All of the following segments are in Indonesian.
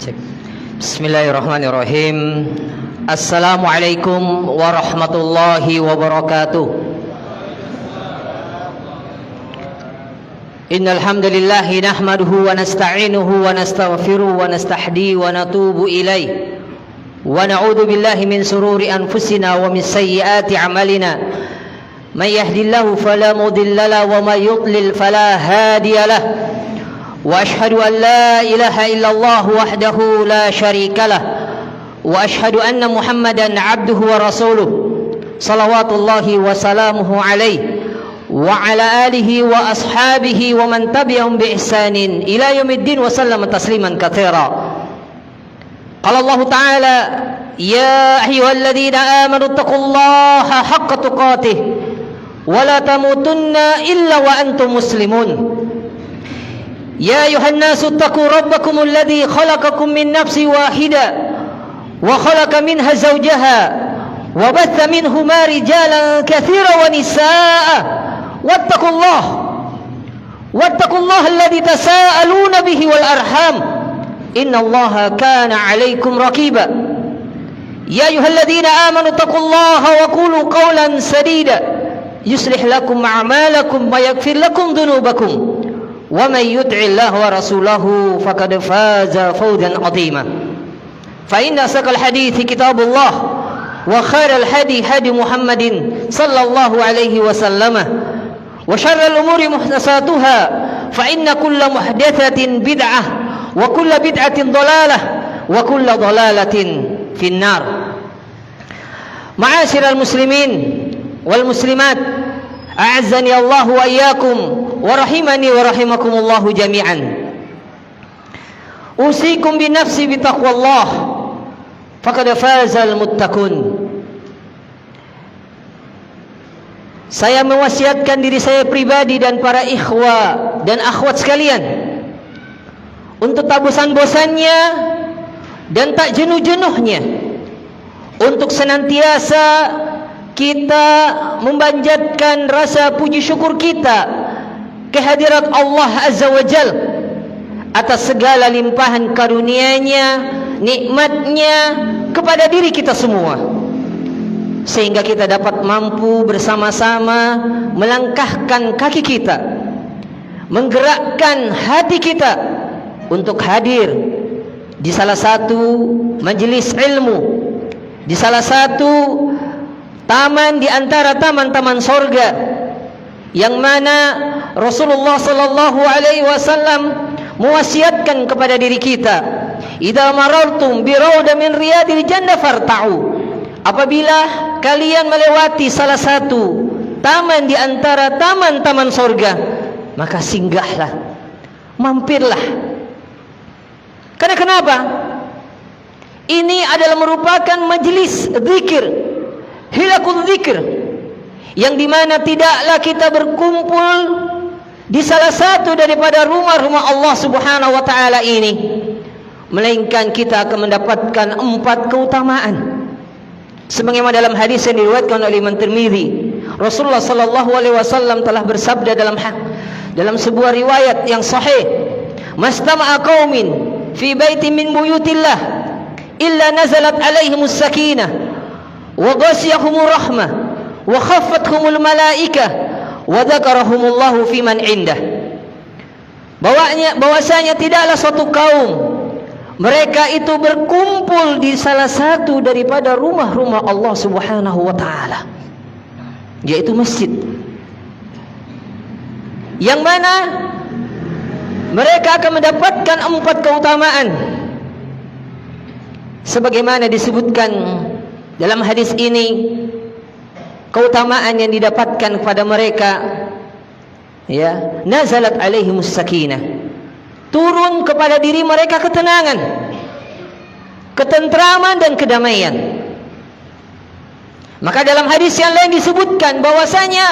Cek. Bismillahirrahmanirrahim. Assalamualaikum warahmatullahi wabarakatuh. Innal hamdalillah nahmaduhu wa nasta'inuhu wa nastaghfiruhu wa nastahdi wa natubu ilaih. Wa na'udzu billahi min sururi anfusina wa min sayyiati a'malina. May yahdihillahu fala mudilla lahu wa may yudlil fala hadiya lahu. وأشهد أن لا إله إلا الله وحده لا شريك له وأشهد أن محمدا عبده ورسوله صلوات الله وسلامه عليه وعلى آله وأصحابه ومن تبعهم بإحسان إلى يوم الدين وسلم تسليما كثيرا. قال الله تعالى: يا أيها الذين آمنوا اتقوا الله حق تقاته ولا تموتن إلا وأنتم مسلمون. يا أيها الناس اتقوا ربكم الذي خلقكم من نفس واحدة وخلق منها زوجها وبث منهما رجالا كثيرا ونساء واتقوا الله الذي تساءلون به والأرحام إن الله كان عليكم رقيبا. يا أيها الذين آمنوا اتقوا الله وقولوا قولا سديدا يصلح لكم أعمالكم ويغفر لكم ذنوبكم ومن يطع الله ورسوله فقد فاز فوزا عظيما. فإن أصدق الحديث كتاب الله وخير الهدي هدي محمد صلى الله عليه وسلم وشر الأمور محدثاتها فإن كل محدثة بدعة وكل بدعة ضلالة وكل ضلالة في النار. معاشر المسلمين والمسلمات أعزني الله وإياكم ورحمني ورحمكم الله جميعا. أوصيكم بنفسي بتقوى الله فقد فاز المتقون. Saya mewasiatkan diri saya pribadi dan para ikhwa dan akhwat sekalian untuk tak bosan-bosannya dan tak jenuh-jenuhnya untuk senantiasa kita memanjatkan rasa puji syukur kita kehadirat Allah Azza wa Jal atas segala limpahan karunia-Nya, nikmat-Nya kepada diri kita semua, sehingga kita dapat mampu bersama-sama melangkahkan kaki kita, menggerakkan hati kita untuk hadir di salah satu majelis ilmu, di salah satu taman di antara taman-taman sorga, yang mana Rasulullah sallallahu alaihi wasallam mewasiatkan kepada diri kita, idza marartum bi raudin min riyadil jannah farta'u. Apabila kalian melewati salah satu taman di antara taman-taman sorga, maka singgahlah, mampirlah. Karena kenapa? Ini adalah merupakan majelis zikir, hilakul zikir, yang dimana tidaklah kita berkumpul di salah satu daripada rumah-rumah Allah Subhanahu wa ta'ala ini, melainkan kita akan mendapatkan 4 keutamaan. Sebagaimana dalam hadis yang diriwayatkan oleh Imam Tirmidzi, Rasulullah sallallahu alaihi wasallam telah bersabda dalam sebuah riwayat yang sahih, "Mastama'a qaumin fi baitin min buyutillah illa nazalat alaihimus sakinah wa ghashiyahumur rahmah wa khaffathumul malaikah wa dzakarahumullahu fi man indah." Bahwasanya tidaklah suatu kaum mereka itu berkumpul di salah satu daripada rumah-rumah Allah Subhanahu wa ta'ala, yaitu masjid, yang mana mereka akan mendapatkan 4 keutamaan sebagaimana disebutkan dalam hadis ini. Keutamaan yang didapatkan kepada mereka, ya, nazalat alaihimus sakinah, turun kepada diri mereka ketenangan, ketentraman dan kedamaian. Maka dalam hadis yang lain disebutkan bahwasanya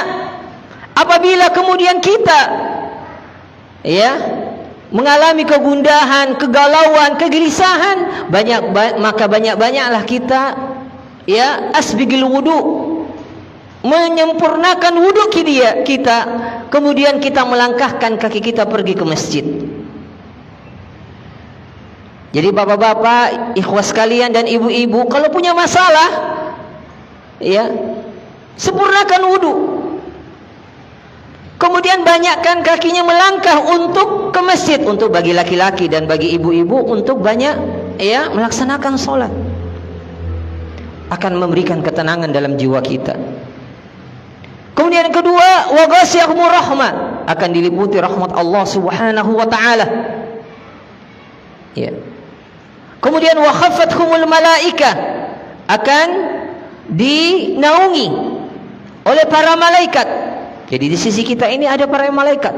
apabila kemudian kita, ya, mengalami kegundahan, kegalauan, kegelisahan, maka banyak-banyaklah kita, ya, asbigil wudu, menyempurnakan wudu kita, kemudian kita melangkahkan kaki kita pergi ke masjid. Jadi bapak-bapak, ikhwas sekalian dan ibu-ibu, kalau punya masalah, ya, sempurnakan wudu. Kemudian banyakkan kakinya melangkah untuk ke masjid, untuk bagi laki-laki dan bagi ibu-ibu untuk banyak, ya, melaksanakan sholat. Akan memberikan ketenangan dalam jiwa kita. Kemudian yang kedua, wa ghasiyahumur rahmah, akan diliputi rahmat Allah Subhanahu wa taala. Ya. Kemudian wa khaffathumul malaikah, akan dinaungi oleh para malaikat. Jadi di sisi kita ini ada para malaikat.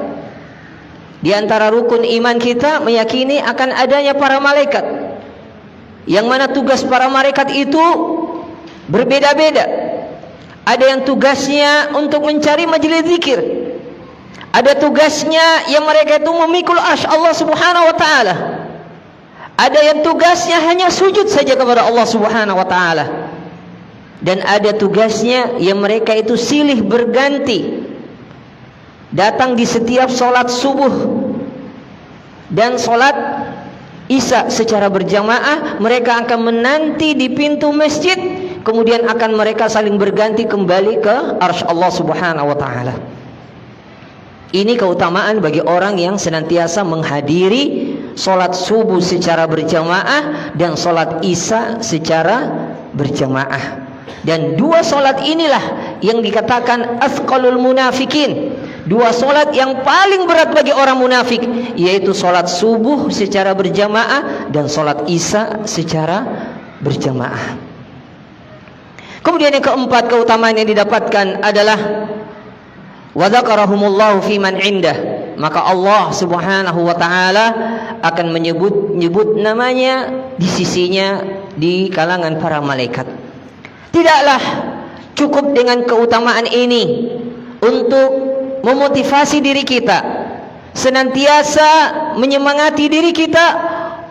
Di antara rukun iman kita meyakini akan adanya para malaikat. Yang mana tugas para malaikat itu berbeda-beda. Ada yang tugasnya untuk mencari majelis zikir. Ada tugasnya yang mereka itu memikul arsy Allah Subhanahu wa taala. Ada yang tugasnya hanya sujud saja kepada Allah Subhanahu wa taala. Dan ada tugasnya yang mereka itu silih berganti datang di setiap sholat subuh dan sholat isya secara berjamaah. Mereka akan menanti di pintu masjid, kemudian akan mereka saling berganti kembali ke arsy Allah Subhanahu wa taala. Ini keutamaan bagi orang yang senantiasa menghadiri sholat subuh secara berjamaah dan sholat isya secara berjamaah. Dan dua sholat inilah yang dikatakan athqalul munafikin, dua sholat yang paling berat bagi orang munafik, yaitu sholat subuh secara berjamaah dan sholat isya secara berjamaah. Kemudian yang keempat, keutamaan yang didapatkan adalah wa dzakarahumullahu fi man indah, maka Allah Subhanahu wa taala akan menyebut namanya di sisinya di kalangan para malaikat. Tidaklah cukup dengan keutamaan ini untuk memotivasi diri kita, senantiasa menyemangati diri kita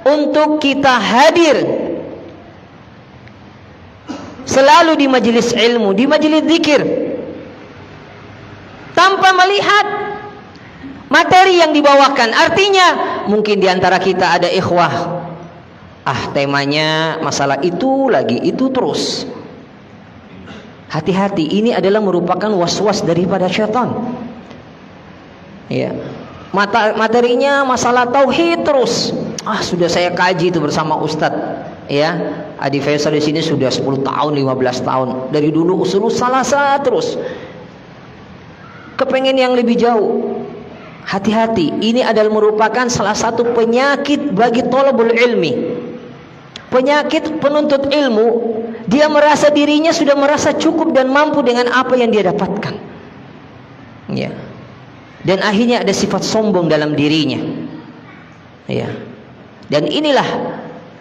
untuk kita hadir selalu di majelis ilmu, di majelis zikir, tanpa melihat materi yang dibawakan. Artinya mungkin di antara kita ada ikhwah, temanya masalah itu lagi, itu terus. Hati-hati, ini adalah merupakan was-was daripada syaitan. Ya, materinya masalah tauhid terus. Sudah saya kaji itu bersama Ustadz. Ya, Adi Faisal di sini sudah 10 tahun, 15 tahun. Dari dulu usul salasa terus. Kepengen yang lebih jauh. Hati-hati, ini adalah merupakan salah satu penyakit bagi thalabul ilmi. Penyakit penuntut ilmu. Dia merasa dirinya sudah merasa cukup dan mampu dengan apa yang dia dapatkan. Ya. Dan akhirnya ada sifat sombong dalam dirinya. Ya. Dan inilah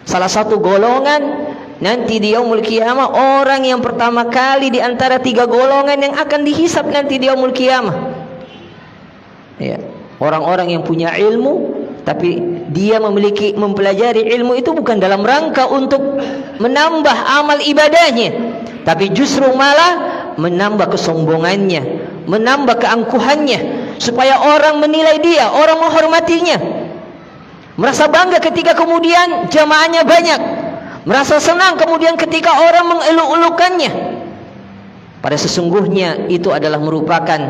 salah satu golongan nanti di yaumul qiyamah, orang yang pertama kali di antara 3 golongan yang akan dihisab nanti di yaumul qiyamah. Ya. Orang-orang yang punya ilmu, tapi dia mempelajari ilmu itu bukan dalam rangka untuk menambah amal ibadahnya, tapi justru malah menambah kesombongannya, menambah keangkuhannya, supaya orang menilai dia, orang menghormatinya, merasa bangga ketika kemudian jamaahnya banyak, merasa senang kemudian ketika orang mengeluk-elukannya. Pada sesungguhnya itu adalah merupakan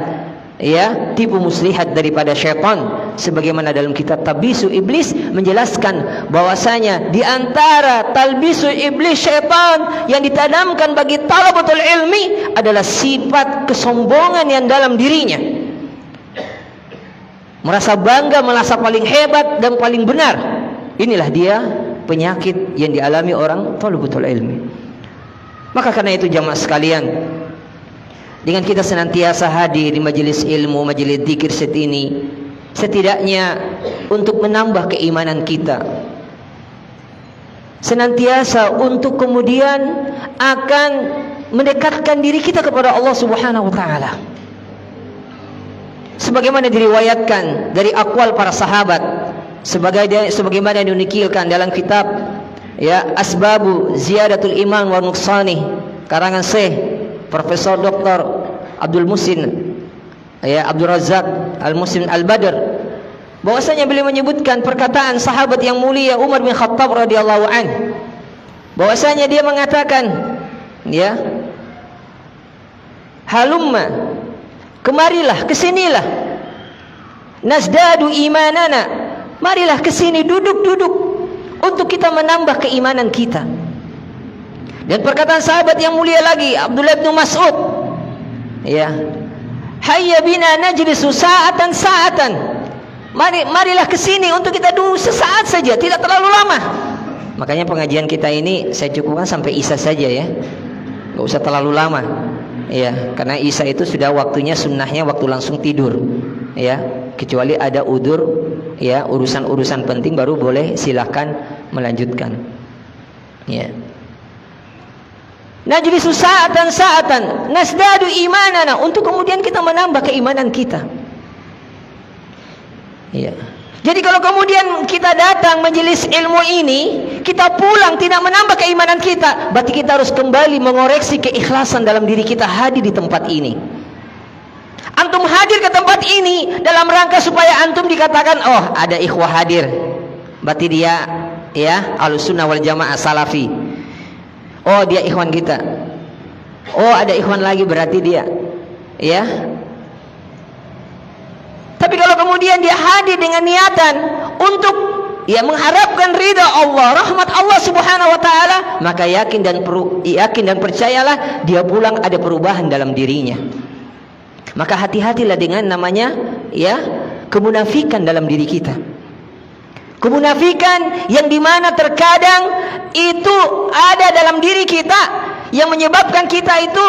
tipu muslihat daripada syaitan, sebagaimana dalam kitab Talbisu Iblis menjelaskan bahwasanya di antara talbisu iblis syaitan yang ditanamkan bagi talabatul ilmi adalah sifat kesombongan yang dalam dirinya, merasa bangga, merasa paling hebat dan paling benar. Inilah dia penyakit yang dialami orang talabatul ilmi. Maka karena itu jamaah sekalian, dengan kita senantiasa hadir di majelis ilmu, majelis zikir seperti ini, setidaknya untuk menambah keimanan kita, senantiasa untuk kemudian akan mendekatkan diri kita kepada Allah Subhanahu wa taala. Sebagaimana diriwayatkan dari aqwal para sahabat, sebagaimana dinukilkan dalam kitab Asbabu Ziyadatul Iman wa Nuqsani, karangan Syekh Profesor Dr. Abdul Muhsin Abdul Razak Al-Muhsin Al-Badr, bahwasanya beliau menyebutkan perkataan sahabat yang mulia Umar bin Khattab radhiyallahu an, bahwasanya dia mengatakan, ya, halumma, kemarilah, kesinilah, nazdadu imanana, marilah kesini, duduk untuk kita menambah keimanan kita. Dan perkataan sahabat yang mulia lagi Abdullah bin Mas'ud, ya, hayya bina najlisu sa'atan, marilah kesini untuk kita duduk sesaat saja, tidak terlalu lama. Makanya pengajian kita ini saya cukupkan sampai Isya saja, ya, nggak usah terlalu lama, ya, karena Isya itu sudah waktunya, sunnahnya waktu langsung tidur, ya, kecuali ada udur, ya, urusan-urusan penting baru boleh, silahkan melanjutkan, ya. Najlisu sa'atan nasdadu imanana, untuk kemudian kita menambah keimanan kita, ya. Jadi kalau kemudian kita datang majelis ilmu ini, kita pulang tidak menambah keimanan kita, berarti kita harus kembali mengoreksi keikhlasan dalam diri kita hadir di tempat ini. Antum hadir ke tempat ini dalam rangka supaya antum dikatakan, oh, ada ikhwah hadir, berarti dia, ya, Ahlussunnah wal Jamaah Salafi. Oh, dia ikhwan kita. Oh, ada ikhwan lagi, berarti dia, ya. Tapi kalau kemudian dia hadir dengan niatan untuk, ya, mengharapkan ridha Allah, rahmat Allah Subhanahu wa taala, maka yakin dan percayalah dia pulang ada perubahan dalam dirinya. Maka hati-hatilah dengan namanya, ya, kemunafikan dalam diri kita. Kemunafikan yang dimana terkadang itu ada dalam diri kita, yang menyebabkan kita itu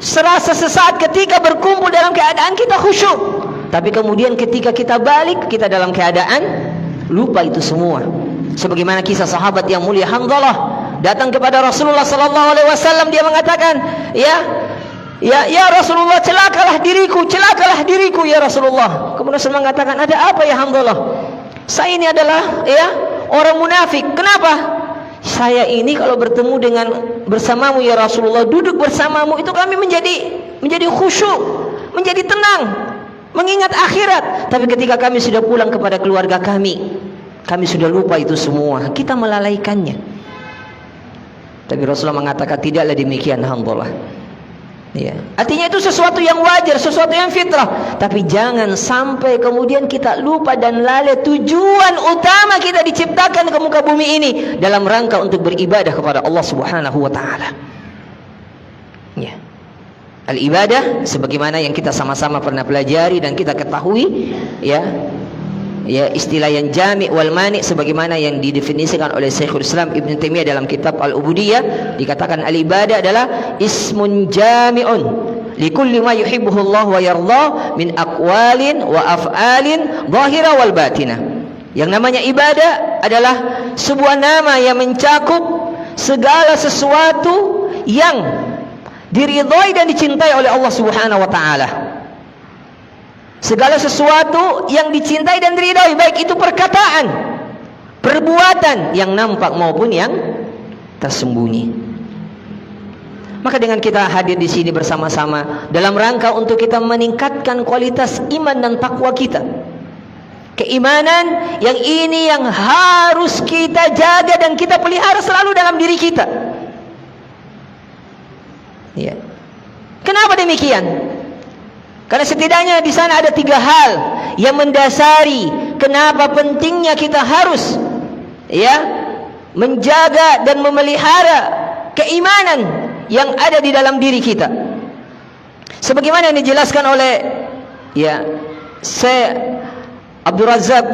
serasa sesaat ketika berkumpul dalam keadaan kita khusyuk, tapi kemudian ketika kita balik, kita dalam keadaan lupa itu semua. Sebagaimana kisah sahabat yang mulia Hanzalah datang kepada Rasulullah sallallahu alaihi wasallam, dia mengatakan, ya Rasulullah, celakalah diriku ya Rasulullah. Kemudian Rasulullah mengatakan, ada apa ya Hanzalah? Saya ini adalah, ya, orang munafik. Kenapa? Saya ini kalau bertemu bersamamu ya Rasulullah, duduk bersamamu itu kami menjadi khusyuk, menjadi tenang, mengingat akhirat. Tapi ketika kami sudah pulang kepada keluarga kami sudah lupa itu semua, kita melalaikannya. Tapi Rasulullah mengatakan tidaklah demikian Hanzalah. Ya. Artinya itu sesuatu yang wajar, sesuatu yang fitrah. Tapi jangan sampai kemudian kita lupa dan lalai tujuan utama kita diciptakan ke muka bumi ini dalam rangka untuk beribadah kepada Allah Subhanahu wa taala. Ya. Al-ibadah sebagaimana yang kita sama-sama pernah pelajari dan kita ketahui, ya. Ya, istilah yang jami' wal mani' sebagaimana yang didefinisikan oleh Syekhul Islam Ibn Taimiyah dalam kitab Al-Ubudiyah, dikatakan al-ibadah adalah ismun jami'un likulli ma yuhibbuhu Allah wa yardah min aqwalin wa af'alin zahira wal batinah. Yang namanya ibadah adalah sebuah nama yang mencakup segala sesuatu yang diridhai dan dicintai oleh Allah Subhanahu wa taala. Segala sesuatu yang dicintai dan diridhai, baik itu perkataan, perbuatan yang nampak maupun yang tersembunyi. Maka dengan kita hadir di sini bersama-sama dalam rangka untuk kita meningkatkan kualitas iman dan takwa kita. Keimanan yang ini yang harus kita jaga dan kita pelihara selalu dalam diri kita. Ya. Kenapa demikian? Karena setidaknya di sana ada 3 hal yang mendasari kenapa pentingnya kita harus, ya, menjaga dan memelihara keimanan yang ada di dalam diri kita. Sebagaimana yang dijelaskan oleh, ya, Syekh Abdul Razzaq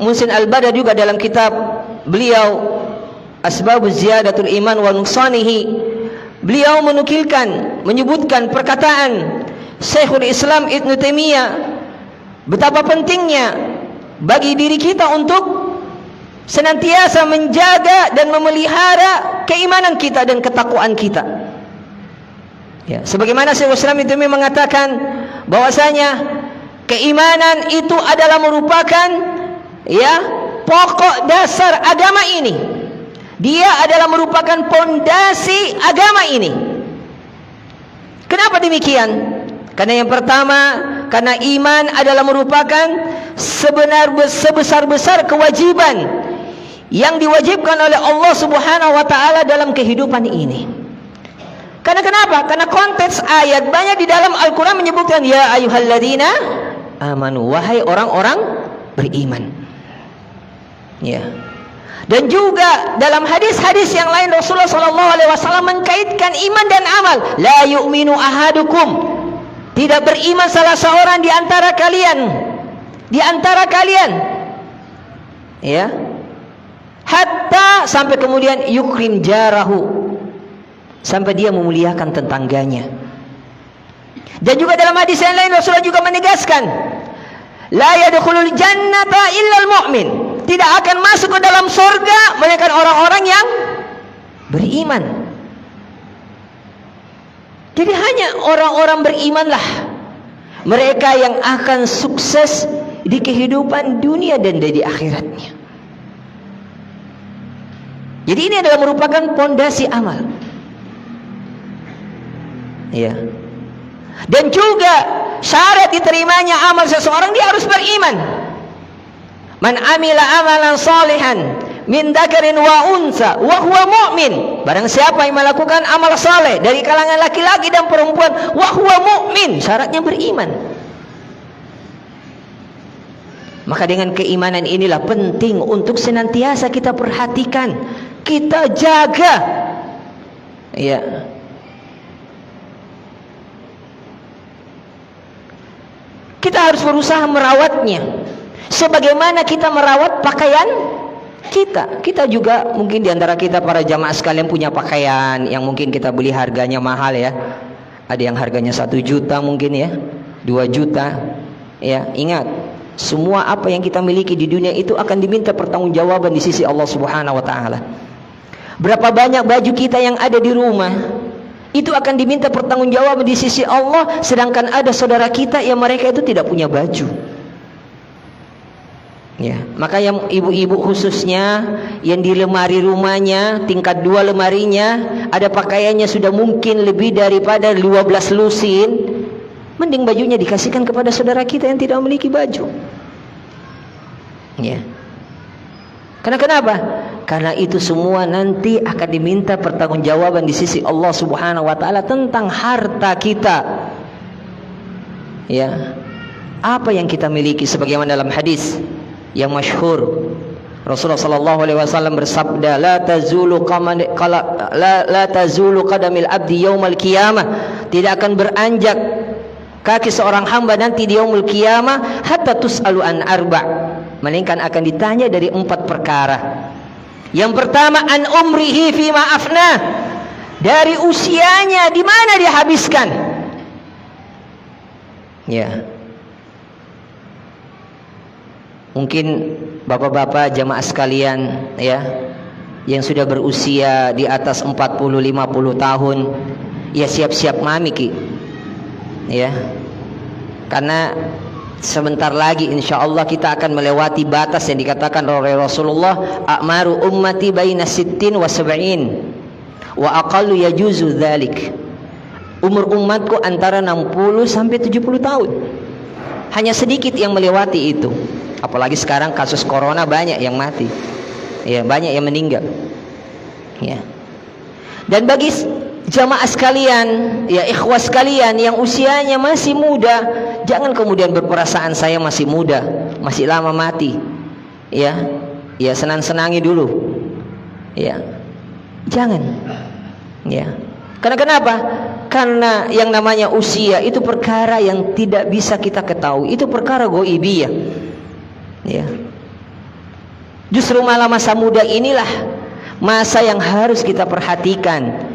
Muhsin Al-Badr juga dalam kitab beliau Asbabuz Ziyadatul Iman wa Nuqsanihi. Beliau menyebutkan perkataan Syekhul Islam Ibn Taimiyah, betapa pentingnya bagi diri kita untuk senantiasa menjaga dan memelihara keimanan kita dan ketakwaan kita. Ya, sebagaimana Syekhul Islam Ibn Taimiyah mengatakan bahwasanya keimanan itu adalah merupakan, ya, pokok dasar agama ini. Dia adalah merupakan pondasi agama ini. Kenapa demikian? Karena yang pertama, karena iman adalah merupakan sebesar-besar kewajiban yang diwajibkan oleh Allah Subhanahu wa taala dalam kehidupan ini. Karena kenapa? Karena konteks ayat banyak di dalam Al-Qur'an menyebutkan ya ayyuhalladzina amanu, wahai orang-orang beriman. Ya. Dan juga dalam hadis-hadis yang lain Rasulullah sallallahu alaihi wasallam mengkaitkan iman dan amal. La yu'minu ahadukum, tidak beriman salah seorang di antara kalian. Ya. Hatta sampai kemudian yukrim jarahu, sampai dia memuliakan tetangganya. Dan juga dalam hadis yang lain Rasulullah juga menegaskan, la yadkhulul jannata illal mu'min, tidak akan masuk ke dalam surga melainkan orang-orang yang beriman. Jadi hanya orang-orang berimanlah mereka yang akan sukses di kehidupan dunia dan di akhiratnya. Jadi ini adalah merupakan pondasi amal. Ya. Dan juga syarat diterimanya amal seseorang, dia harus beriman. Man amila amalan salihan min dzakarin wa unsa wa huwa mu'min. Barang siapa yang melakukan amal saleh dari kalangan laki-laki dan perempuan, wa huwa mu'min, syaratnya beriman. Maka dengan keimanan inilah penting untuk senantiasa kita perhatikan, kita jaga. Ya. Kita harus berusaha merawatnya sebagaimana kita merawat pakaian kita. Kita juga mungkin diantara kita para jamaah sekalian punya pakaian yang mungkin kita beli harganya mahal ya. Ada yang harganya 1 juta mungkin ya, 2 juta. Ya, ingat, semua apa yang kita miliki di dunia itu akan diminta pertanggungjawaban di sisi Allah Subhanahu wa taala. Berapa banyak baju kita yang ada di rumah, itu akan diminta pertanggungjawaban di sisi Allah, sedangkan ada saudara kita yang mereka itu tidak punya baju. Ya, maka yang ibu-ibu khususnya yang di lemari rumahnya, tingkat 2 lemarinya ada pakaiannya sudah mungkin lebih daripada 12 lusin, mending bajunya dikasihkan kepada saudara kita yang tidak memiliki baju. Ya. Karena kenapa? Karena itu semua nanti akan diminta pertanggungjawaban di sisi Allah Subhanahu wa taala tentang harta kita. Ya. Apa yang kita miliki, sebagaimana dalam hadis yang masyhur Rasulullah sallallahu alaihi wasallam bersabda, la tazulu qadamil abdi yaumal qiyamah, tidak akan beranjak kaki seorang hamba nanti di yaumul qiyamah hatta tus'alu an arba', melainkan akan ditanya dari 4 perkara. Yang pertama, an umrihi fima afna, dari usianya di mana dia habiskan. Ya. Mungkin bapak-bapak jamaah sekalian ya, yang sudah berusia di atas 40-50 tahun, ya siap-siap mami ki. Ya. Karena sebentar lagi insya Allah kita akan melewati batas yang dikatakan oleh Rasulullah, a'maru ummati baina 60 wa 70 wa aqallu yajuzu dzalik. Umur umatku antara 60 sampai 70 tahun. Hanya sedikit yang melewati itu. Apalagi sekarang kasus corona banyak yang mati. Ya, banyak yang meninggal. Ya. Dan bagi jamaah sekalian, ya ikhwah sekalian yang usianya masih muda, jangan kemudian berperasaan saya masih muda, masih lama mati. Ya. Ya, senang-senangi dulu. Ya. Jangan. Ya. Karena kenapa? Karena yang namanya usia itu perkara yang tidak bisa kita ketahui. Itu perkara ghaibiyah. Ya. Justru malah masa muda inilah masa yang harus kita perhatikan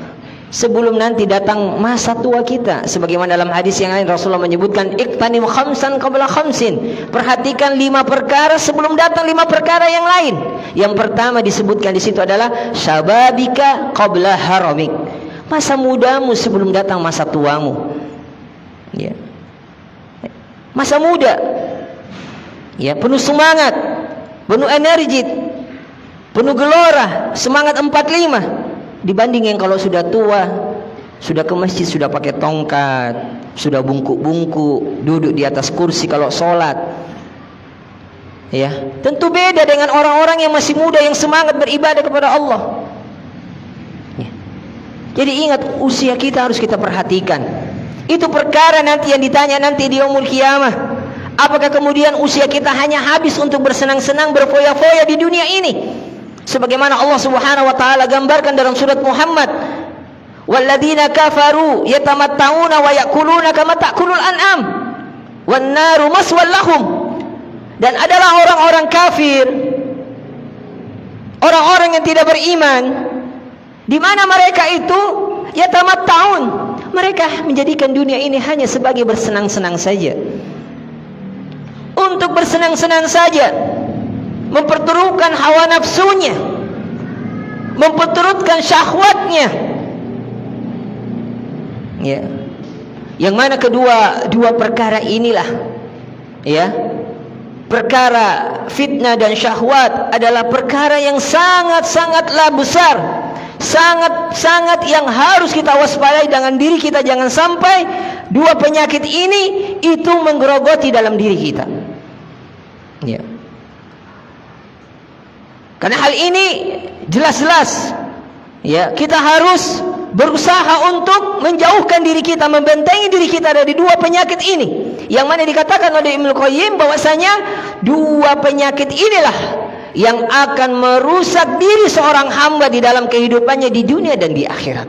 sebelum nanti datang masa tua kita. Sebagaimana dalam hadis yang lain Rasulullah menyebutkan, iqtanim khamsan qabla khamsin, perhatikan 5 perkara sebelum datang 5 perkara yang lain. Yang pertama disebutkan di situ adalah syababika qabla haramik, masa mudamu sebelum datang masa tuamu. Ya. Masa muda, ya, penuh semangat, penuh energi, penuh gelora, semangat 45, dibanding yang kalau sudah tua, Sudah ke masjid sudah pakai tongkat, sudah bungkuk-bungkuk, duduk di atas kursi kalau sholat. Ya, tentu beda dengan orang-orang yang masih muda yang semangat beribadah kepada Allah. Ya. Jadi ingat, usia kita harus kita perhatikan. Itu perkara nanti yang ditanya nanti di yaumul qiyamah. Apakah kemudian usia kita hanya habis untuk bersenang-senang, berfoya-foya di dunia ini? Sebagaimana Allah Subhanahu wa taala gambarkan dalam surat Muhammad, walladzina kafaru yatamatta'una wa ya'kuluna kama ta'kulul an'am wan naru maswal lahum. Dan adalah orang-orang kafir, orang-orang yang tidak beriman, di mana mereka itu yatamatta'un, mereka menjadikan dunia ini hanya sebagai bersenang-senang saja, untuk bersenang-senang saja, memperturutkan hawa nafsunya, memperturutkan syahwatnya. Ya. Yang mana dua perkara inilah, ya, perkara fitnah dan syahwat adalah perkara yang sangat-sangatlah besar, sangat-sangat yang harus kita waspadai dengan diri kita. Jangan sampai dua penyakit ini itu menggerogoti dalam diri kita. Ya. Karena hal ini jelas-jelas, ya, kita harus berusaha untuk menjauhkan diri kita, membentengi diri kita dari dua penyakit ini, yang mana dikatakan oleh Ibnu Qayyim bahwasanya dua penyakit inilah yang akan merusak diri seorang hamba di dalam kehidupannya di dunia dan di akhirat.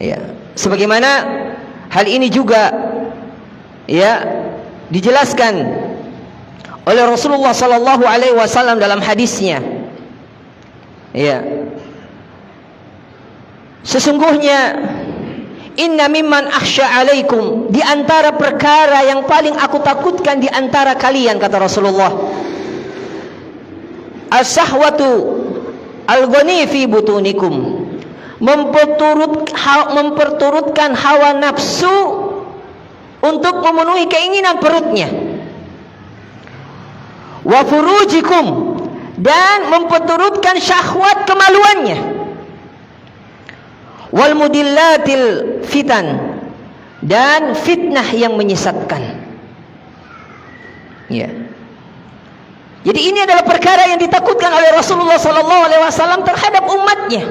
Ya, sebagaimana hal ini juga, ya, dijelaskan oleh Rasulullah sallallahu alaihi wasallam dalam hadisnya. Ya. Sesungguhnya inna mimman akhsha alaikum, di antara perkara yang paling aku takutkan di antara kalian, kata Rasulullah, as-sahwatu al-ghani fi butunikum, memperturutkan hawa nafsu untuk memenuhi keinginan perutnya, wa furujikum, dan memperturutkan syahwat kemaluannya, wal mudillatil fitan, dan fitnah yang menyesatkan. Ya. Jadi ini adalah perkara yang ditakutkan oleh Rasulullah sallallahu alaihi wasallam terhadap umatnya.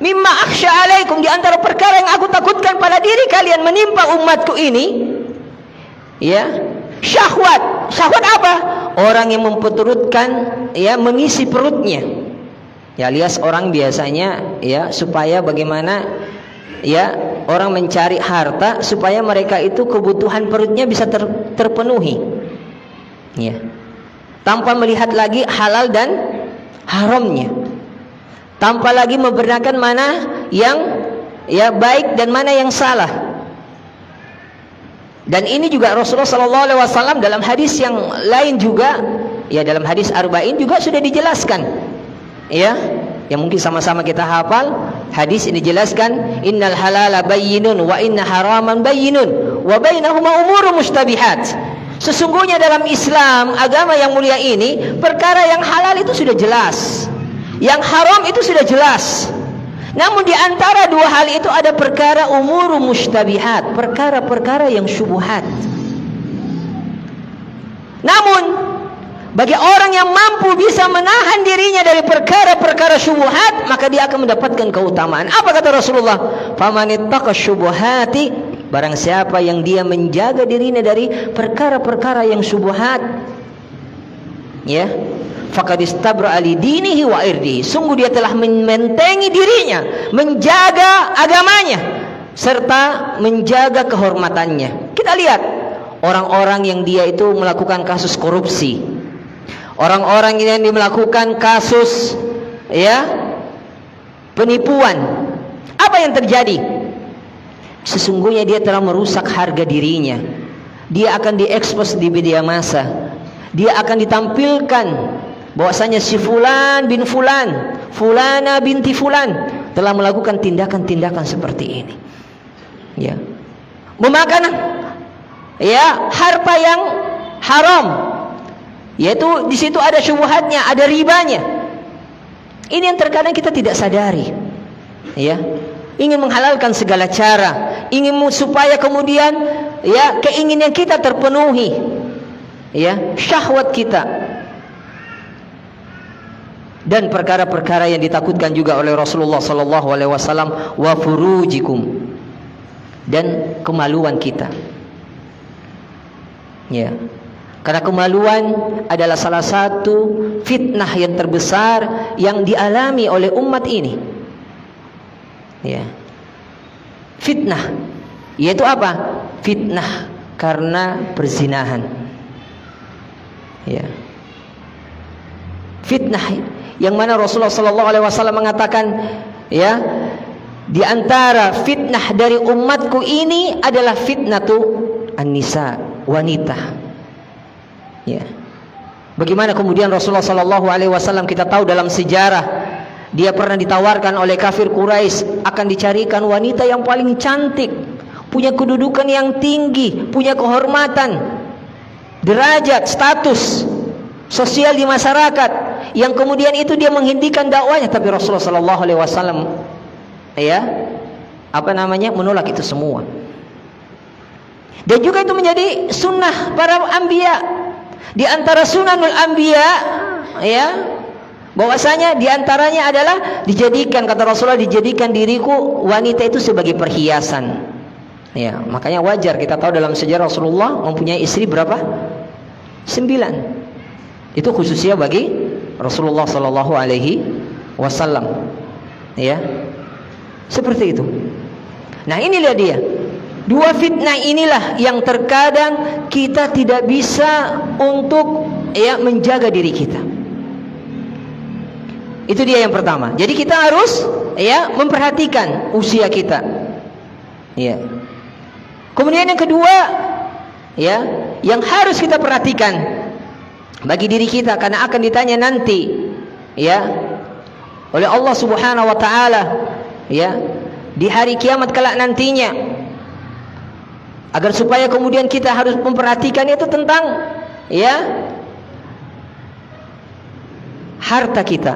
Mimma akhsha alaikum, di antara perkara yang aku takutkan pada diri kalian menimpa umatku ini, ya, syahwat. Syahwat apa? Orang yang memperturutkan, ya, mengisi perutnya. Ya, alias orang biasanya, ya, supaya bagaimana, ya, orang mencari harta supaya mereka itu kebutuhan perutnya bisa terpenuhi, ya, tanpa melihat lagi halal dan haramnya, tanpa lagi membedakan mana yang, ya, baik dan mana yang salah. Dan ini juga Rasulullah sallallahu alaihi wasallam dalam hadis yang lain juga, ya, dalam hadis Arba'in juga sudah dijelaskan. Ya, yang mungkin sama-sama kita hafal. Hadis ini dijelaskan, innal halala bayyinun wa inna haraman bayyinun wa bainahuma umurun mustabihat. Sesungguhnya dalam Islam, agama yang mulia ini, perkara yang halal itu sudah jelas, yang haram itu sudah jelas. Namun di antara dua hal itu ada perkara umurun mustabihat, perkara-perkara yang syubhat. Namun bagi orang yang mampu bisa menahan dirinya dari perkara-perkara syubhat, maka dia akan mendapatkan keutamaan. Apa kata Rasulullah? Famanittaqa syubhati, barang siapa yang dia menjaga dirinya dari perkara-perkara yang syubhat, ya, faqad istabra'a li dinihi wa irdihi, sungguh dia telah membentengi dirinya, menjaga agamanya serta menjaga kehormatannya. Kita lihat orang-orang yang dia itu melakukan kasus korupsi, orang-orang yang melakukan kasus, ya, penipuan, apa yang terjadi? Sesungguhnya dia telah merusak harga dirinya. Dia akan diekspos di media massa. Dia akan ditampilkan bahwasanya si fulan bin fulan, fulana binti fulan telah melakukan tindakan-tindakan seperti ini. Ya. Memakan, ya, harta yang haram, yaitu di situ ada syubhatnya, ada ribanya. Ini yang terkadang kita tidak sadari, ya. ingin menghalalkan segala cara, ingin supaya kemudian ya keinginan kita terpenuhi, ya syahwat kita, dan perkara-perkara yang ditakutkan juga oleh Rasulullah sallallahu alaihi wasallam, wa furujikum, dan kemaluan kita. Ya. Karena kemaluan adalah salah satu fitnah yang terbesar yang dialami oleh umat ini. Ya. Fitnah, yaitu apa? Fitnah karena perzinahan. Ya. Fitnah yang mana Rasulullah sallallahu alaihi wasallam mengatakan, ya, di antara fitnah dari umatku ini adalah fitnatu an-nisa, wanita. Ya. Bagaimana kemudian Rasulullah sallallahu alaihi wasallam, kita tahu dalam sejarah dia pernah ditawarkan oleh kafir Quraisy akan dicarikan wanita yang paling cantik, punya kedudukan yang tinggi, punya kehormatan, derajat, status sosial di masyarakat, yang kemudian itu dia menghentikan dakwanya. Tapi Rasulullah sallallahu alaihi wasallam menolak itu semua. Dan juga itu menjadi sunnah para anbiya. Di antara sunanul anbiya, ya, bahwasanya di antaranya adalah dijadikan, kata Rasulullah, dijadikan diriku wanita itu sebagai perhiasan. Ya, makanya wajar kita tahu dalam sejarah Rasulullah mempunyai istri berapa? 9. Itu khususnya bagi Rasulullah sallallahu alaihi wasallam. Ya. Seperti itu. Nah, inilah dia. Dua fitnah inilah yang terkadang kita tidak bisa untuk menjaga diri kita. Itu dia yang pertama. Jadi kita harus memperhatikan usia kita. Ya. Kemudian yang kedua, yang harus kita perhatikan bagi diri kita, karena akan ditanya nanti oleh Allah Subhanahu wa taala di hari kiamat kelak nantinya. Agar supaya kemudian kita harus memperhatikan itu tentang harta kita.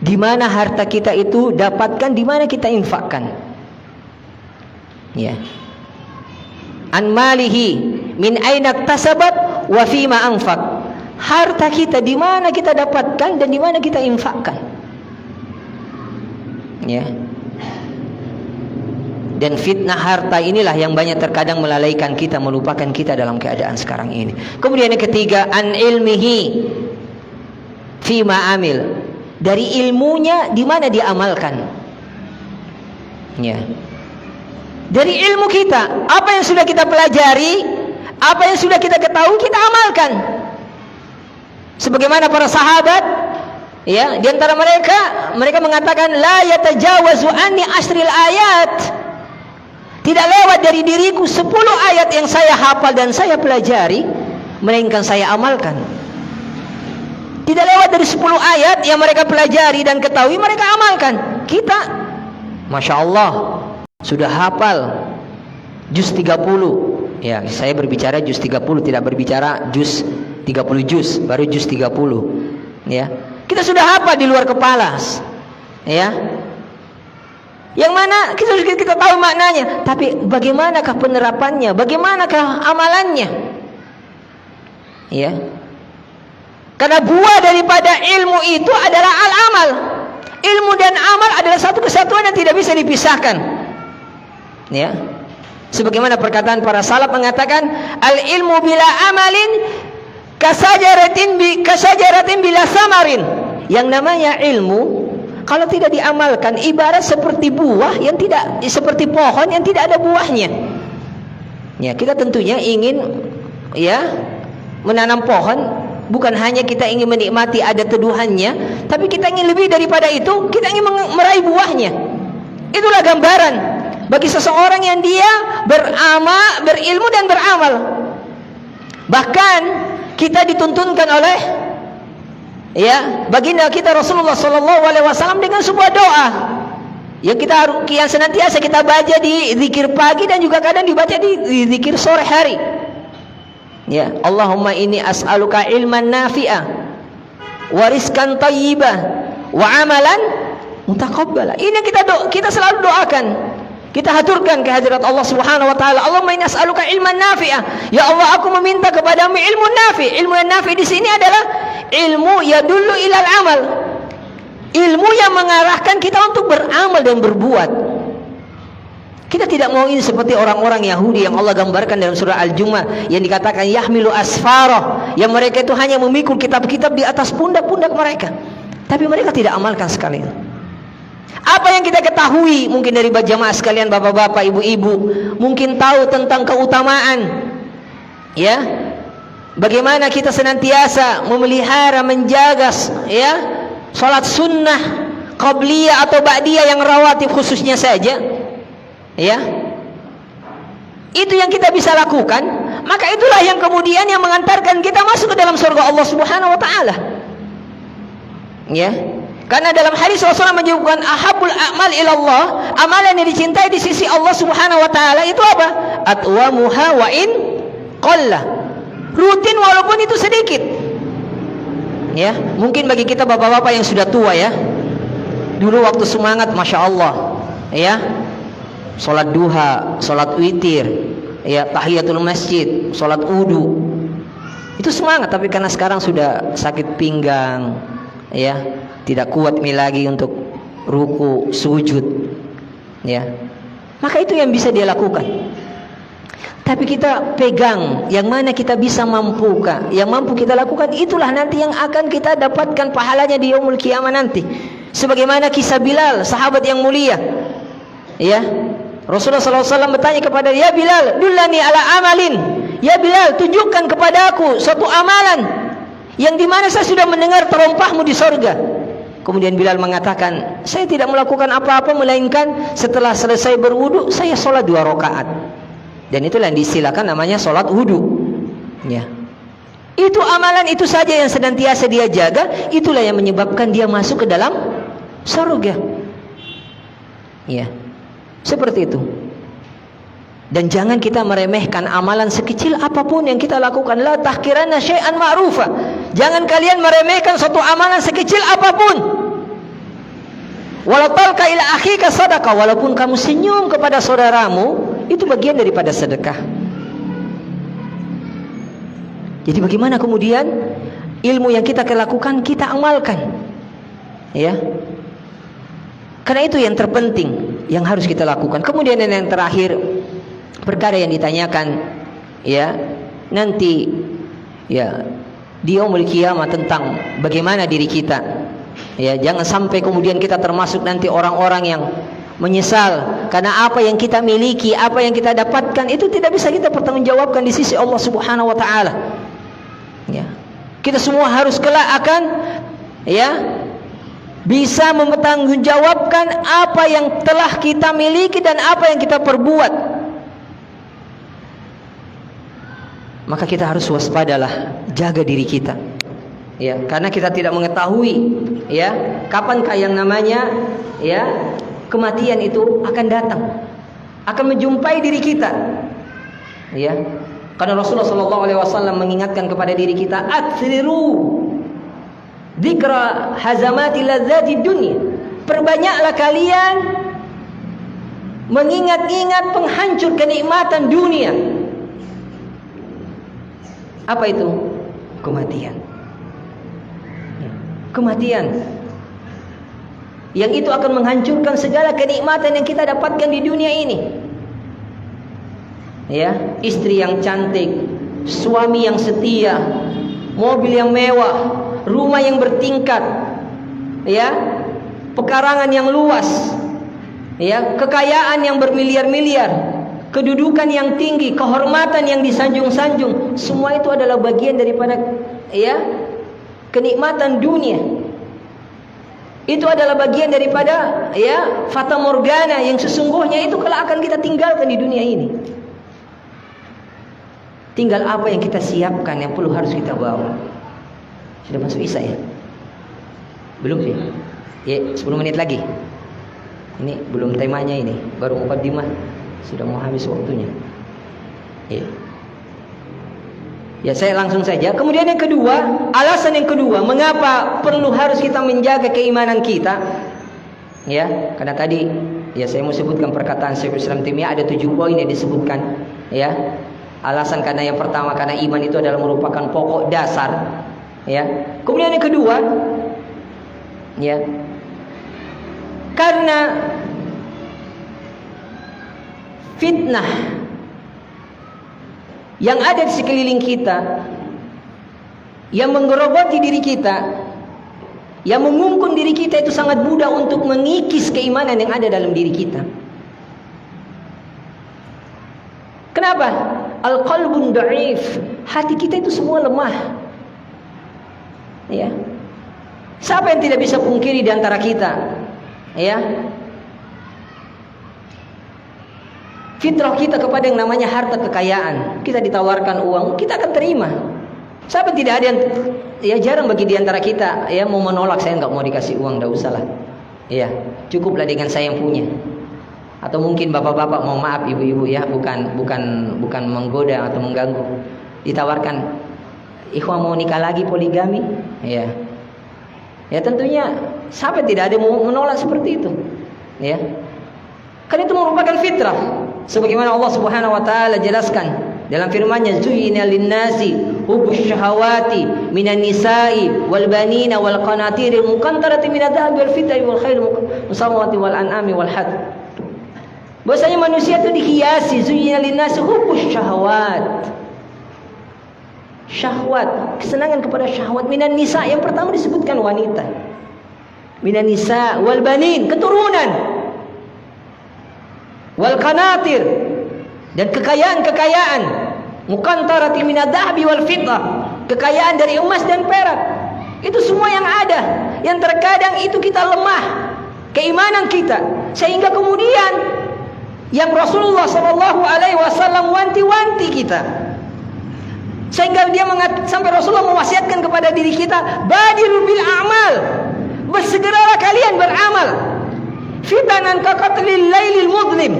Di mana harta kita itu dapatkan, di mana kita infakkan. Ya. An malihi min aina iktasabat wa fima anfaq. Harta kita di mana kita dapatkan dan di mana kita infakkan. Ya. Dan fitnah harta inilah yang banyak terkadang melalaikan kita, melupakan kita dalam keadaan sekarang ini. Kemudian yang ketiga, an ilmihi fima amil. Dari ilmunya di mana dia amalkan. Ya. Dari ilmu kita, apa yang sudah kita pelajari, apa yang sudah kita ketahui, kita amalkan. Sebagaimana para sahabat, di antara mereka mengatakan, la yatajawazu anni asril ayat. Tidak lewat dari diriku 10 ayat yang saya hafal dan saya pelajari, melainkan saya amalkan. Tidak lewat dari 10 ayat yang mereka pelajari dan ketahui, mereka amalkan. Kita, Masya Allah, sudah hafal juz 30. Ya, saya berbicara juz 30, tidak berbicara juz 30 juz, baru juz 30. Ya. Kita sudah hafal di luar kepala. Ya. Yang mana kita tahu maknanya, tapi bagaimanakah penerapannya, bagaimanakah amalannya? Ya. Karena buah daripada ilmu itu adalah al-amal. Ilmu dan amal adalah satu kesatuan yang tidak bisa dipisahkan. Ya. Sebagaimana perkataan para salaf mengatakan, al-ilmu bila amalin kasajaratin bila samarin. Yang namanya ilmu kalau tidak diamalkan ibarat seperti buah yang tidak, seperti pohon yang tidak ada buahnya. Ya, kita tentunya ingin menanam pohon, bukan hanya kita ingin menikmati ada teduhannya, tapi kita ingin lebih daripada itu, kita ingin meraih buahnya. Itulah gambaran bagi seseorang yang dia berilmu dan beramal. Bahkan kita dituntunkan oleh baginda kita Rasulullah sallallahu alaihi wasallam dengan sebuah doa yang senantiasa kita baca di zikir pagi dan juga kadang dibaca di zikir sore hari. Ya, Allahumma inni as'aluka ilman nafi'ah wa rizqan thayyibah wa amalan mutaqabbala. Ini yang kita selalu doakan. Kita haturkan ke hadirat Allah Subhanahu wa taala. Allahumma inni as'aluka ilman nafi'ah. Ya Allah, aku meminta kepadamu ilmu nafi'. Ilmu yang nafi' di sini adalah ilmu yadullu ilal amal. Ilmu yang mengarahkan kita untuk beramal dan berbuat. Kita tidak mau ini seperti orang-orang Yahudi yang Allah gambarkan dalam surah Al-Jumu'ah yang dikatakan yahmilu asfarah, yang mereka itu hanya memikul kitab-kitab di atas pundak-pundak mereka, tapi mereka tidak amalkan sekali. Apa yang kita ketahui mungkin dari jamaah sekalian, bapak-bapak, ibu-ibu, mungkin tahu tentang keutamaan, ya, bagaimana kita senantiasa memelihara, menjaga, ya, salat sunnah, qabliyah atau ba'diyah yang rawatib khususnya saja, ya, itu yang kita bisa lakukan. Maka itulah yang kemudian yang mengantarkan kita masuk ke dalam surga Allah Subhanahu wa taala, ya. Karena dalam hadis Rasulullah menyebutkan ahabul a'mal ilallah, amalan yang dicintai di sisi Allah Subhanahu wa taala itu apa? Atwamuha wa in qalla. Rutin walaupun itu sedikit. Ya, mungkin bagi kita bapak-bapak yang sudah tua, ya. Dulu waktu semangat, Masya Allah, ya. Salat duha, salat witir, ya, tahiyatul masjid, salat wudu. Itu semangat, tapi karena sekarang sudah sakit pinggang, ya, tidak kuat lagi untuk ruku, sujud, ya. Maka itu yang bisa dia lakukan. Tapi kita pegang yang mana kita bisa mampukan, yang mampu kita lakukan, itulah nanti yang akan kita dapatkan pahalanya di yaumul qiyamah nanti. Sebagaimana kisah Bilal, sahabat yang mulia, ya. Rasulullah SAW bertanya kepada dia, ya Bilal, dullani ala amalin. Ya Bilal, tunjukkan kepada aku suatu amalan yang dimana saya sudah mendengar terompahmu di sorga. Kemudian Bilal mengatakan, saya tidak melakukan apa-apa melainkan setelah selesai berwudu saya sholat 2 rakaat. Dan itulah yang disilakan namanya sholat wudu, ya. Itu amalan itu saja yang senantiasa dia jaga, itulah yang menyebabkan dia masuk ke dalam surga, ya. Seperti itu. Dan jangan kita meremehkan amalan sekecil apapun yang kita lakukan. La tahkiranna syai'an ma'rufa. Jangan kalian meremehkan suatu amalan sekecil apapun. Walau talqa ila akhika sadaqah, walaupun kamu senyum kepada saudaramu, itu bagian daripada sedekah. Jadi bagaimana kemudian ilmu yang kita lakukan kita amalkan, ya. Karena itu yang terpenting yang harus kita lakukan. Kemudian yang terakhir, perkara yang ditanyakan, ya, nanti, ya, di yaumul qiyamah tentang bagaimana diri kita, ya. Jangan sampai kemudian kita termasuk nanti orang-orang yang menyesal karena apa yang kita miliki, apa yang kita dapatkan itu tidak bisa kita pertanggungjawabkan di sisi Allah Subhanahu wa taala, ya. Kita semua harus kelak akan, ya, bisa mempertanggungjawabkan apa yang telah kita miliki dan apa yang kita perbuat. Maka kita harus waspadalah, jaga diri kita, ya, karena kita tidak mengetahui, ya, kapankah yang namanya, ya, kematian itu akan datang, akan menjumpai diri kita, ya. Karena Rasulullah SAW mengingatkan kepada diri kita, atsriru dzikra hazamati ladzati dunya. Perbanyaklah kalian mengingat-ingat penghancur kenikmatan dunia. Apa itu? Kematian. Kematian yang itu akan menghancurkan segala kenikmatan yang kita dapatkan di dunia ini, ya. Istri yang cantik, suami yang setia, mobil yang mewah, rumah yang bertingkat, ya, pekarangan yang luas, ya, kekayaan yang bermiliar-miliar, kedudukan yang tinggi, kehormatan yang disanjung-sanjung, semua itu adalah bagian daripada, ya, kenikmatan dunia. Itu adalah bagian daripada, ya, fata morgana yang sesungguhnya itu kalau akan kita tinggalkan di dunia ini. Tinggal apa yang kita siapkan yang perlu harus kita bawa. Sudah masuk Isya, ya? Belum sih? Ya, 10 menit lagi. Ini belum temanya ini, baru muqaddimah. Sudah mau habis waktunya. Ya. Ya, saya langsung saja. Kemudian yang kedua, alasan yang kedua, mengapa perlu harus kita menjaga keimanan kita? Ya, karena tadi ya saya mau sebutkan perkataan Syekhul Islam Taimiyah, ada 7 poin yang disebutkan. Ya, alasan karena yang pertama karena iman itu adalah merupakan pokok dasar. Ya, kemudian yang kedua, ya, karena fitnah yang ada di sekeliling kita, yang menggerogoti diri kita, yang mengungkun diri kita, itu sangat mudah untuk mengikis keimanan yang ada dalam diri kita. Kenapa? Al-qalbun da'if. Hati kita itu semua lemah. Ya. Siapa yang tidak bisa pungkiri di antara kita? Ya. Fitrah kita kepada yang namanya harta kekayaan. Kita ditawarkan uang, kita akan terima. Siapa tidak ada yang, ya jarang bagi di antara kita ya mau menolak, saya nggak mau dikasih uang, nggak usah lah. Ya, cukuplah dengan saya yang punya. Atau mungkin bapak-bapak, mohon maaf ibu-ibu ya, bukan menggoda atau mengganggu. Ditawarkan, ikhwan mau nikah lagi poligami? Ya. Ya tentunya siapa tidak ada yang mau menolak seperti itu. Ya. Kan itu merupakan fitrah. Sebagaimana Allah Subhanahu wa taala jelaskan dalam firman-Nya, "Zuyyina lin-nasi hubbus syahawati minan nisa'i wal banina wal qanatiril muqantarati minadh dhahabi wal fiddati wal khairil musawwamati wal an'ami wal hadd." Bahwasanya manusia itu dihiasi, zuyyina lin-nasi hubbus syahawat. Syahwat, kesenangan kepada syahwat, minan nisa, yang pertama disebutkan wanita. Minan nisa wal banin, keturunan. Wal qanatir, dan kekayaan-kekayaan, muqantarati minadh dhahabi wal fiddah, kekayaan dari emas dan perak. Itu semua yang ada, yang terkadang itu kita lemah keimanan kita, sehingga kemudian yang Rasulullah sallallahu alaihi wasallam wanti-wanti kita, sehingga dia sampai Rasulullah mewasiatkan kepada diri kita, badiru bil a'mal, bersegeralah kalian beramal. Fitanan ka qatlil lailil mudlim,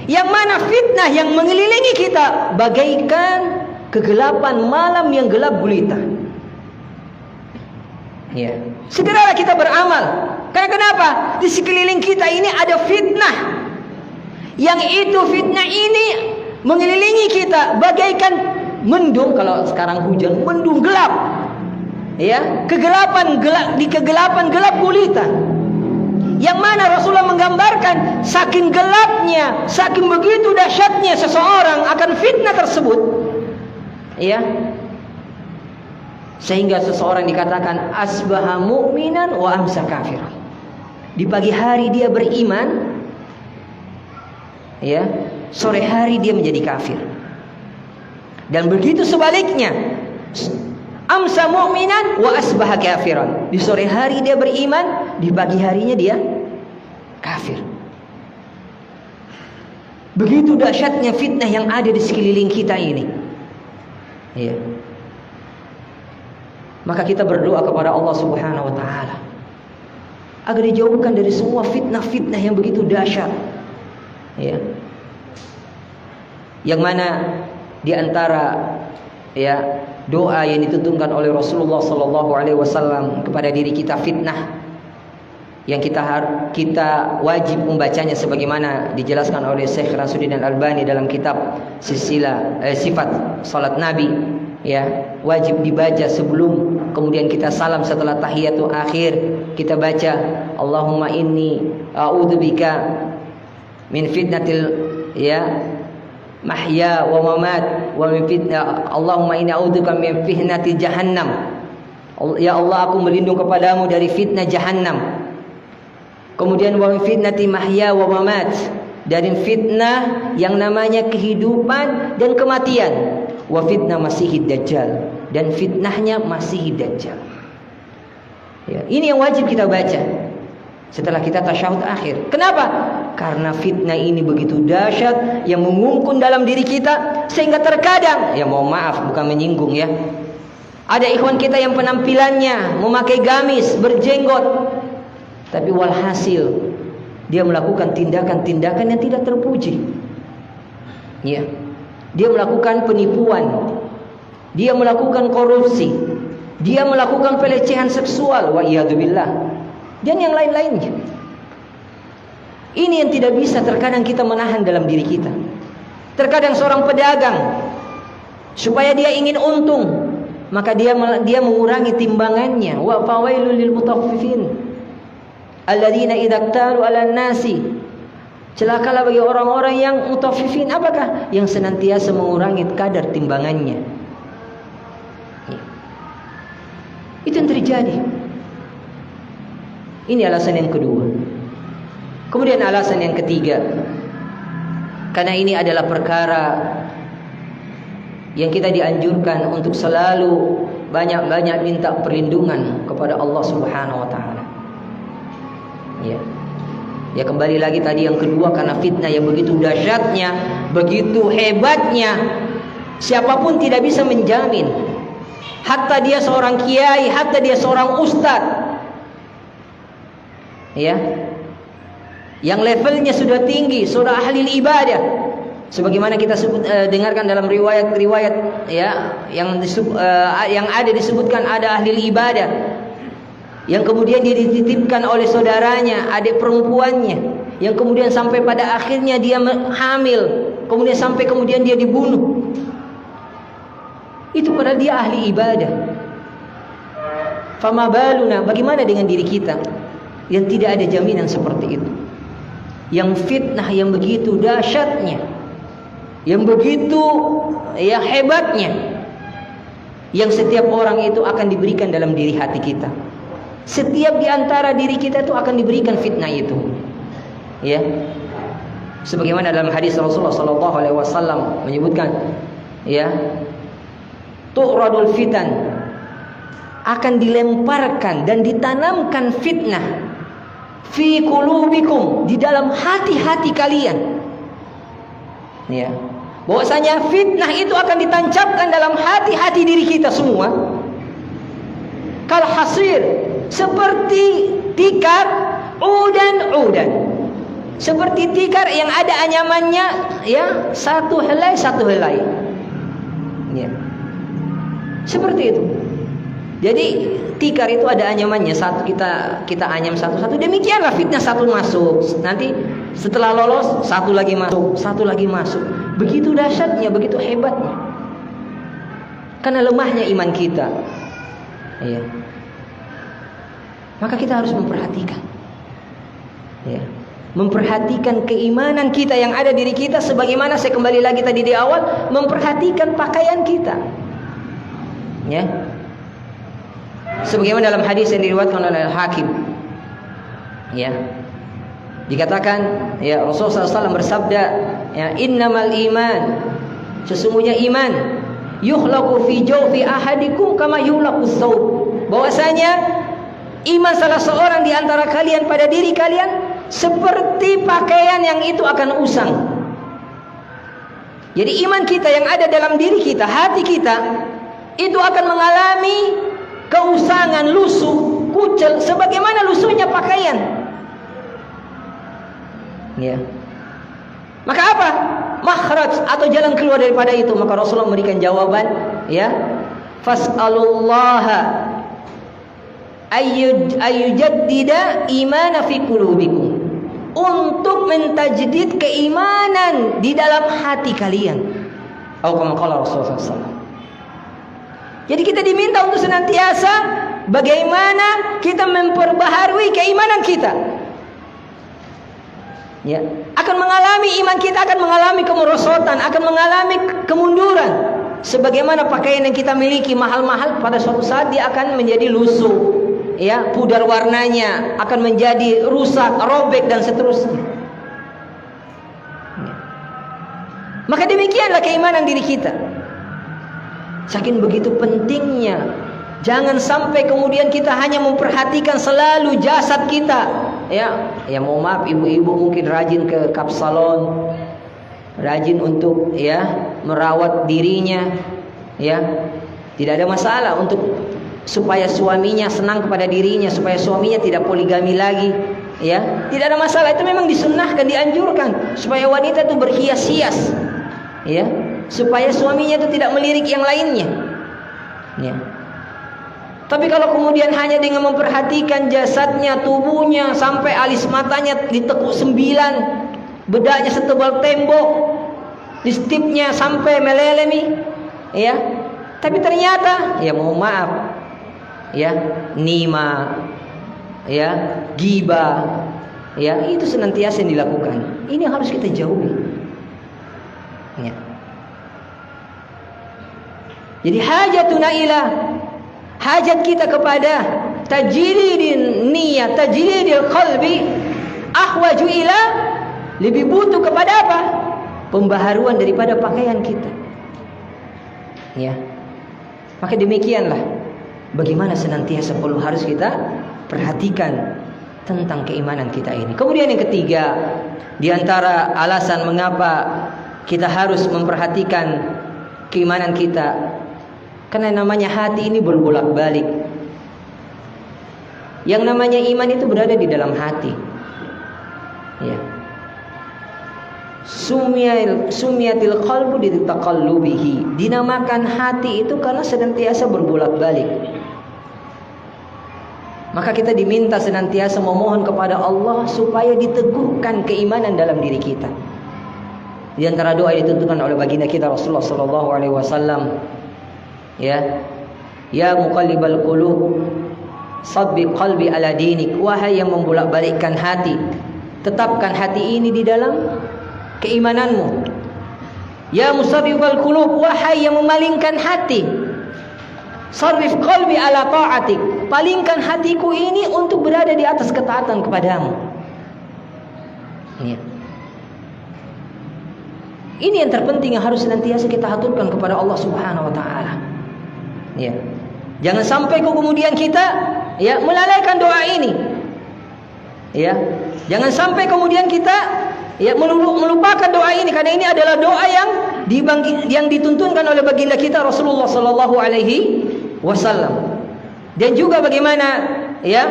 yang mana fitnah yang mengelilingi kita bagaikan kegelapan malam yang gelap gulita. Ya, segeralah kita beramal. Karena kenapa? Di sekeliling kita ini ada fitnah, yang itu fitnah ini mengelilingi kita bagaikan mendung. Kalau sekarang hujan, mendung gelap. Ya, kegelapan gelap, di kegelapan gelap gulita. Yang mana Rasulullah menggambarkan saking gelapnya, saking begitu dahsyatnya seseorang akan fitnah tersebut, ya, sehingga seseorang dikatakan asbaha mu'minan wa amsa kafir. Di pagi hari dia beriman, ya, sore hari dia menjadi kafir. Dan begitu sebaliknya, amsa mu'minan wa asbaha kafiran. Di sore hari dia beriman, di pagi harinya dia kafir. Begitu dahsyatnya fitnah yang ada di sekeliling kita ini. Ya. Maka kita berdoa kepada Allah Subhanahu wa taala agar dijauhkan dari semua fitnah-fitnah yang begitu dahsyat. Ya. Yang mana di antara ya doa yang dituntunkan oleh Rasulullah sallallahu alaihi wasallam kepada diri kita, fitnah yang kita wajib membacanya sebagaimana dijelaskan oleh Syekh Rasuluddin Al-Albani dalam kitab sifat salat Nabi, ya, wajib dibaca sebelum kemudian kita salam. Setelah tahiyatul akhir kita baca, Allahumma inni a'udzubika min fitnatil mahya wa mamat wa min fitnah, Allahumma inni a'udzubika min fitnati jahannam. Ya Allah, aku berlindung kepadamu dari fitnah jahannam. Kemudian wa min fitnati mahya wa mamat, dari fitnah yang namanya kehidupan dan kematian. Wa fitnah masihid dajjal, dan fitnahnya masihid dajjal. Ya, ini yang wajib kita baca setelah kita tasyahud akhir. Kenapa? Karena fitnah ini begitu dahsyat yang mengungkun dalam diri kita, sehingga terkadang, ya mohon maaf bukan menyinggung ya, ada ikhwan kita yang penampilannya memakai gamis, berjenggot, tapi walhasil dia melakukan tindakan-tindakan yang tidak terpuji. Ya. Dia melakukan penipuan, dia melakukan korupsi, dia melakukan pelecehan seksual, wa iyadzubillah, dan yang lain-lainnya. Ini yang tidak bisa terkadang kita menahan dalam diri kita. Terkadang seorang pedagang, supaya dia ingin untung, maka dia mengurangi timbangannya. Wa fawailul lil mutaffifin alladzina idza iktalu 'alan nasi. Celakalah bagi orang-orang yang mutaffifin. Apakah? Yang senantiasa mengurangi kadar timbangannya. Itu yang terjadi. Ini alasan yang kedua. Kemudian alasan yang ketiga, karena ini adalah perkara yang kita dianjurkan untuk selalu banyak-banyak minta perlindungan kepada Allah Subhanahu wa taala. Ya, kembali lagi tadi yang kedua, karena fitnah yang begitu dahsyatnya, begitu hebatnya, siapapun tidak bisa menjamin. Hatta dia seorang kiai, hatta dia seorang ustadz, ya, yang levelnya sudah tinggi, sudah ahli ibadah, sebagaimana kita dengarkan dalam riwayat-riwayat, ya, yang ada disebutkan ada ahli ibadah yang kemudian dia dititipkan oleh saudaranya, adik perempuannya, yang kemudian sampai pada akhirnya dia hamil, kemudian dia dibunuh. Itu padahal dia ahli ibadah. Fama baluna, bagaimana dengan diri kita yang tidak ada jaminan seperti itu, yang fitnah yang begitu dahsyatnya, yang begitu ya hebatnya, yang setiap orang itu akan diberikan dalam diri hati kita. Setiap di antara diri kita itu akan diberikan fitnah itu, ya. Sebagaimana dalam hadis Rasulullah sallallahu alaihi wasallam menyebutkan, ya, tu'radul fitan, akan dilemparkan dan ditanamkan fitnah fi qulubikum, di dalam hati-hati kalian, ya. Bahwasanya fitnah itu akan ditancapkan dalam hati-hati diri kita semua. Kal hasir, seperti tikar, udan, seperti tikar yang ada anyamannya, ya, satu helai, ya. Seperti itu. Jadi tikar itu ada anyamannya, satu kita anyam satu-satu. Demikianlah fitnah, satu masuk, nanti setelah lolos satu lagi masuk. Begitu dahsyatnya, begitu hebatnya. Karena lemahnya iman kita, ya. Maka kita harus memperhatikan, ya, memperhatikan keimanan kita yang ada diri kita. Sebagaimana saya kembali lagi tadi di awal, memperhatikan pakaian kita, ya. Sebagaimana dalam hadis yang diriwayatkan oleh Al-Hakim, ya, dikatakan, ya, Rasulullah SAW bersabda, ya, innamal iman, sesungguhnya iman, yukhlaqu fi jawfi ahadikum kama yukhlaqu thawb, bahwasanya iman salah seorang di antara kalian pada diri kalian seperti pakaian yang itu akan usang. Jadi iman kita yang ada dalam diri kita, hati kita, itu akan mengalami keusangan, lusuh, kucel, sebagaimana lusuhnya pakaian, ya. Maka apa? Makhraj atau jalan keluar daripada itu. Maka Rasulullah memberikan jawaban, ya, fas'alullaha ayyujaddida imana fi qulubikum, untuk mentajdid keimanan di dalam hati kalian. Atau kama qala Rasulullah SAW. Jadi kita diminta untuk senantiasa bagaimana kita memperbaharui keimanan kita, ya. Akan mengalami, iman kita akan mengalami kemerosotan, akan mengalami kemunduran. Sebagaimana pakaian yang kita miliki mahal-mahal, pada suatu saat dia akan menjadi lusuh, ya, pudar warnanya akan menjadi rusak, robek, dan seterusnya, ya. Maka demikianlah keimanan diri kita. Saking begitu pentingnya, jangan sampai kemudian kita hanya memperhatikan selalu jasad kita, ya. Ya, mohon maaf, ibu-ibu mungkin rajin ke kapsalon, rajin untuk, ya, merawat dirinya, ya. Tidak ada masalah untuk supaya suaminya senang kepada dirinya, supaya suaminya tidak poligami lagi, ya. Tidak ada masalah, itu memang disunnahkan, dianjurkan supaya wanita itu berhias-hias, ya, supaya suaminya itu tidak melirik yang lainnya, ya. Tapi kalau kemudian hanya dengan memperhatikan jasadnya, tubuhnya, sampai alis matanya ditekuk 9, bedaknya setebal tembok, listipnya sampai meleleh nih, ya. Tapi ternyata, ya mohon maaf, ya, nima, ya, ghibah, ya, itu senantiasa yang dilakukan. Ini harus kita jauhi. Ya. Jadi hajatuna ila, hajat kita kepada tajridin niyat, tajridil qalbi, ahwaju ila, lebih butuh kepada apa? Pembaharuan daripada pakaian kita. Ya. Maka demikianlah bagaimana senantiasa perlu harus kita perhatikan tentang keimanan kita ini. Kemudian yang ketiga, di antara alasan mengapa kita harus memperhatikan keimanan kita, karena namanya hati ini berbolak-balik. Yang namanya iman itu berada di dalam hati. Ya. Sumyatil qalbu ditaqallubihi. Dinamakan hati itu karena senantiasa berbolak-balik. Maka kita diminta senantiasa memohon kepada Allah supaya diteguhkan keimanan dalam diri kita. Di antara doa yang ditentukan oleh baginda kita Rasulullah sallallahu alaihi wasallam, ya, ya muqallibal qulub, sabbit qalbi ala dinik. Wahai yang membolak-balikkan hati, tetapkan hati ini di dalam keimananmu. Ya musarrifal qulub, wahai yang memalingkan hati, sarrif qalbi ala ta'atik, palingkan hatiku ini untuk berada di atas ketaatan kepadamu. Ya. Ini yang terpenting yang harus senantiasa kita haturkan kepada Allah Subhanahu wa taala. Ya. Jangan sampai kemudian kita, ya, melalaikan doa ini. Ya. Jangan sampai kemudian kita, ya, melupakan doa ini, karena ini adalah doa yang dituntunkan oleh baginda kita Rasulullah sallallahu alaihi wasallam. Dan juga bagaimana, ya,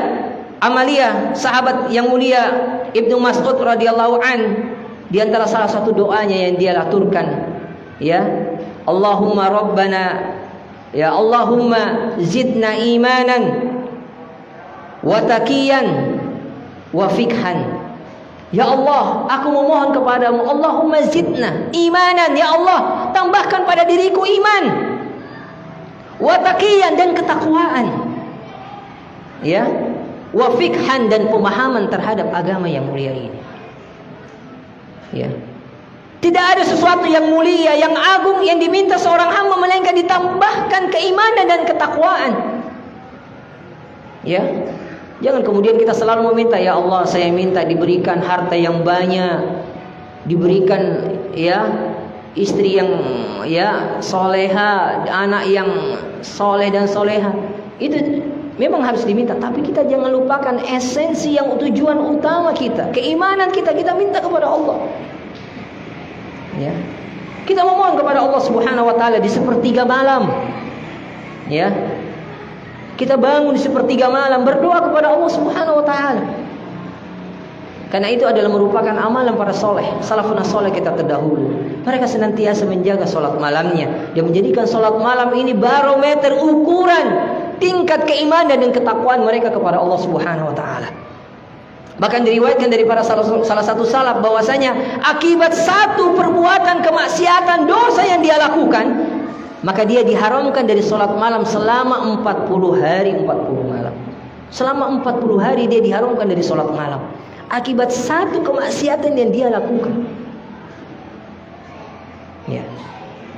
amalia sahabat yang mulia Ibnu Mas'ud radhiyallahu an, di antara salah satu doanya yang dia aturkan, ya, Allahumma rabbana, ya Allahumma zidna imanan wa taqiyan wa fikhan. Ya Allah, aku memohon kepadamu, Allahumma zidna imanan, ya Allah, tambahkan pada diriku iman, wa taqiyan, dan ketakwaan, ya, wa fikhan, dan pemahaman terhadap agama yang mulia ini. Ya. Tidak ada sesuatu yang mulia, yang agung, yang diminta seorang hamba melainkan ditambahkan keimanan dan ketakwaan. Ya. Jangan kemudian kita selalu meminta, ya Allah, saya minta diberikan harta yang banyak, diberikan, ya, istri yang, ya, soleha, anak yang soleh dan soleha. Itu memang harus diminta, tapi kita jangan lupakan esensi yang tujuan utama kita, keimanan kita minta kepada Allah. Ya. Kita memohon kepada Allah Subhanahu wa taala di sepertiga malam. Ya. Kita bangun di sepertiga malam berdoa kepada Allah Subhanahu wa taala. Karena itu adalah merupakan amalan para soleh, salafun soleh kita terdahulu. Mereka senantiasa menjaga solat malamnya dan menjadikan solat malam ini barometer ukuran tingkat keimanan dan ketakwaan mereka kepada Allah Subhanahu wa taala. Bahkan diriwayatkan dari para salah satu salaf bahwasanya akibat satu perbuatan kemaksiatan dosa yang dia lakukan, maka dia diharamkan dari sholat malam selama 40 hari 40 malam. Selama 40 hari dia diharamkan dari sholat malam akibat satu kemaksiatan yang dia lakukan. Ya.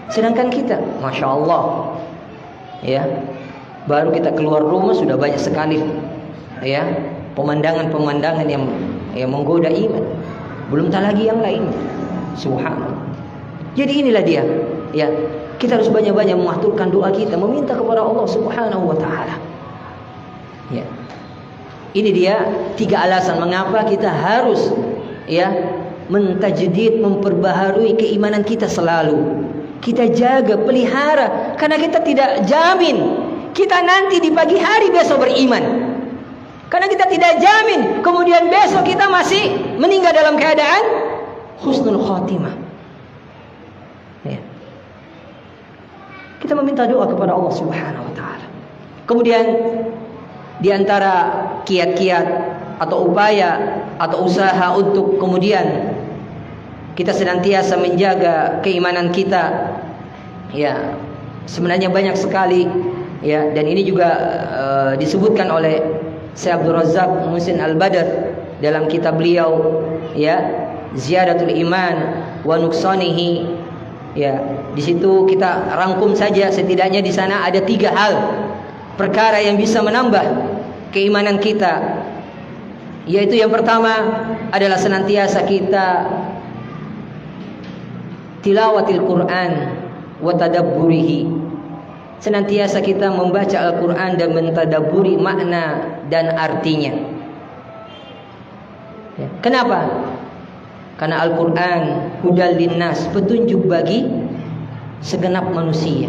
Sedangkan kita, masya Allah, ya, baru kita keluar rumah sudah banyak sekali, ya, pemandangan-pemandangan yang menggoda iman. Belum tak lagi yang lain. Subhanallah. Jadi inilah dia, ya, kita harus banyak-banyak mengaturkan doa kita, meminta kepada Allah Subhanahu wa taala. Ya. Ini dia 3 alasan mengapa kita harus, ya, mentajdid, memperbaharui keimanan kita selalu. Kita jaga, pelihara, karena kita tidak jamin kita nanti di pagi hari besok beriman. Karena kita tidak jamin kemudian besok kita masih meninggal dalam keadaan husnul khatimah. Ya. Kita meminta doa kepada Allah Subhanahu wa taala. Kemudian di antara kiat-kiat atau upaya atau usaha untuk kemudian kita senantiasa menjaga keimanan kita, ya sebenarnya banyak sekali, ya, dan ini juga disebutkan oleh Syekh Abdul Razak Muhsin Al-Badr dalam kitab beliau, ya, Ziyadatul Iman wa Nuqsanihi. Ya, di situ kita rangkum saja, setidaknya di sana ada 3 hal perkara yang bisa menambah keimanan kita. Yaitu yang pertama adalah senantiasa kita tilawatil Quran wa tadabburihi. Senantiasa kita membaca Al-Quran dan mentadabburi makna dan artinya. Ya. Kenapa? Karena Al-Quran hudal linnas, petunjuk bagi segenap manusia.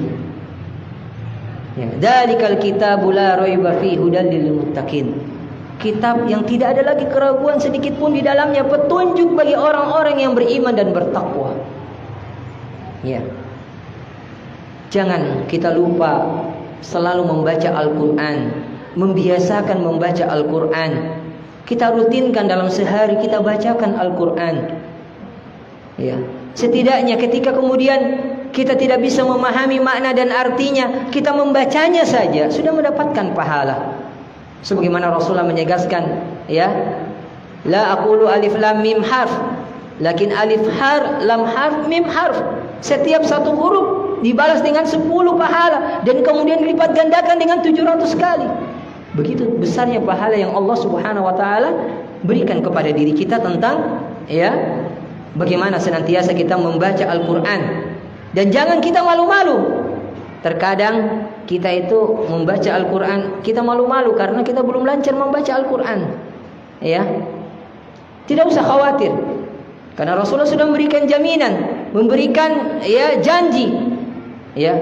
Ya. Dzalikal kitabu la raiba fi hudal lil muttaqin. Kitab yang tidak ada lagi keraguan sedikit pun di dalamnya, petunjuk bagi orang-orang yang beriman dan bertakwa. Ya. Jangan kita lupa selalu membaca Al-Quran, membiasakan membaca Al-Quran. Kita rutinkan dalam sehari kita bacakan Al-Quran. Ya. Setidaknya ketika kemudian kita tidak bisa memahami makna dan artinya, kita membacanya saja sudah mendapatkan pahala. Sebagaimana Rasulullah menyegaskan, ya, la aqulu alif lam mim harf, lakin alif har lam harf mim harf. Setiap satu huruf dibalas dengan 10 pahala dan kemudian dilipat gandakan dengan 700 kali. Begitu besarnya pahala yang Allah Subhanahu wa taala berikan kepada diri kita tentang, ya, bagaimana senantiasa kita membaca Al-Qur'an. Dan jangan kita malu-malu. Terkadang kita itu membaca Al-Qur'an kita malu-malu karena kita belum lancar membaca Al-Qur'an. Ya. Tidak usah khawatir. Karena Rasulullah sudah memberikan jaminan, memberikan, ya, janji, ya,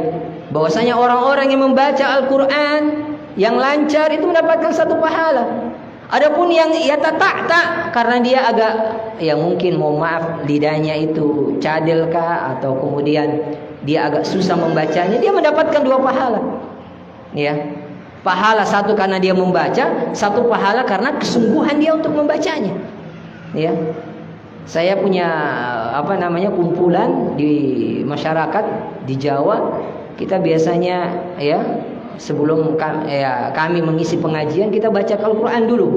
bahwasanya orang-orang yang membaca Al-Qur'an yang lancar itu mendapatkan 1 pahala. Adapun yang yatata karena dia agak, ya mungkin mohon maaf lidahnya itu cadel kah, atau kemudian dia agak susah membacanya, dia mendapatkan 2 pahala. Ya. Pahala 1 karena dia membaca, 1 pahala karena kesungguhan dia untuk membacanya. Ya. Saya punya kumpulan di masyarakat di Jawa. Kita biasanya, ya, sebelum kami mengisi pengajian, kita baca Al-Quran dulu,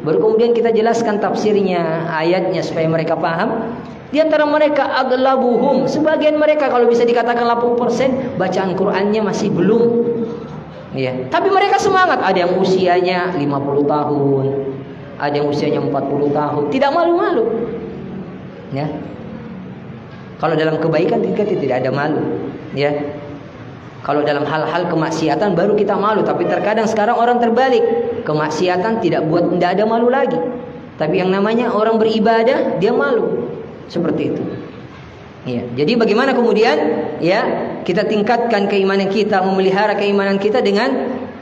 baru kemudian kita jelaskan tafsirnya, ayatnya, supaya mereka paham. Di antara mereka aglabuhum, sebagian mereka kalau bisa dikatakan 80% bacaan Qurannya masih belum, ya. Tapi mereka semangat. Ada yang usianya 50 tahun, ada yang usianya 40 tahun, tidak malu-malu, ya. Kalau dalam kebaikan kita tidak ada malu, ya. Kalau dalam hal-hal kemaksiatan baru kita malu. Tapi terkadang sekarang orang terbalik, kemaksiatan tidak ada malu lagi. Tapi yang namanya orang beribadah dia malu. Seperti itu. Ya. Jadi bagaimana kemudian, ya, kita tingkatkan keimanan kita, memelihara keimanan kita dengan,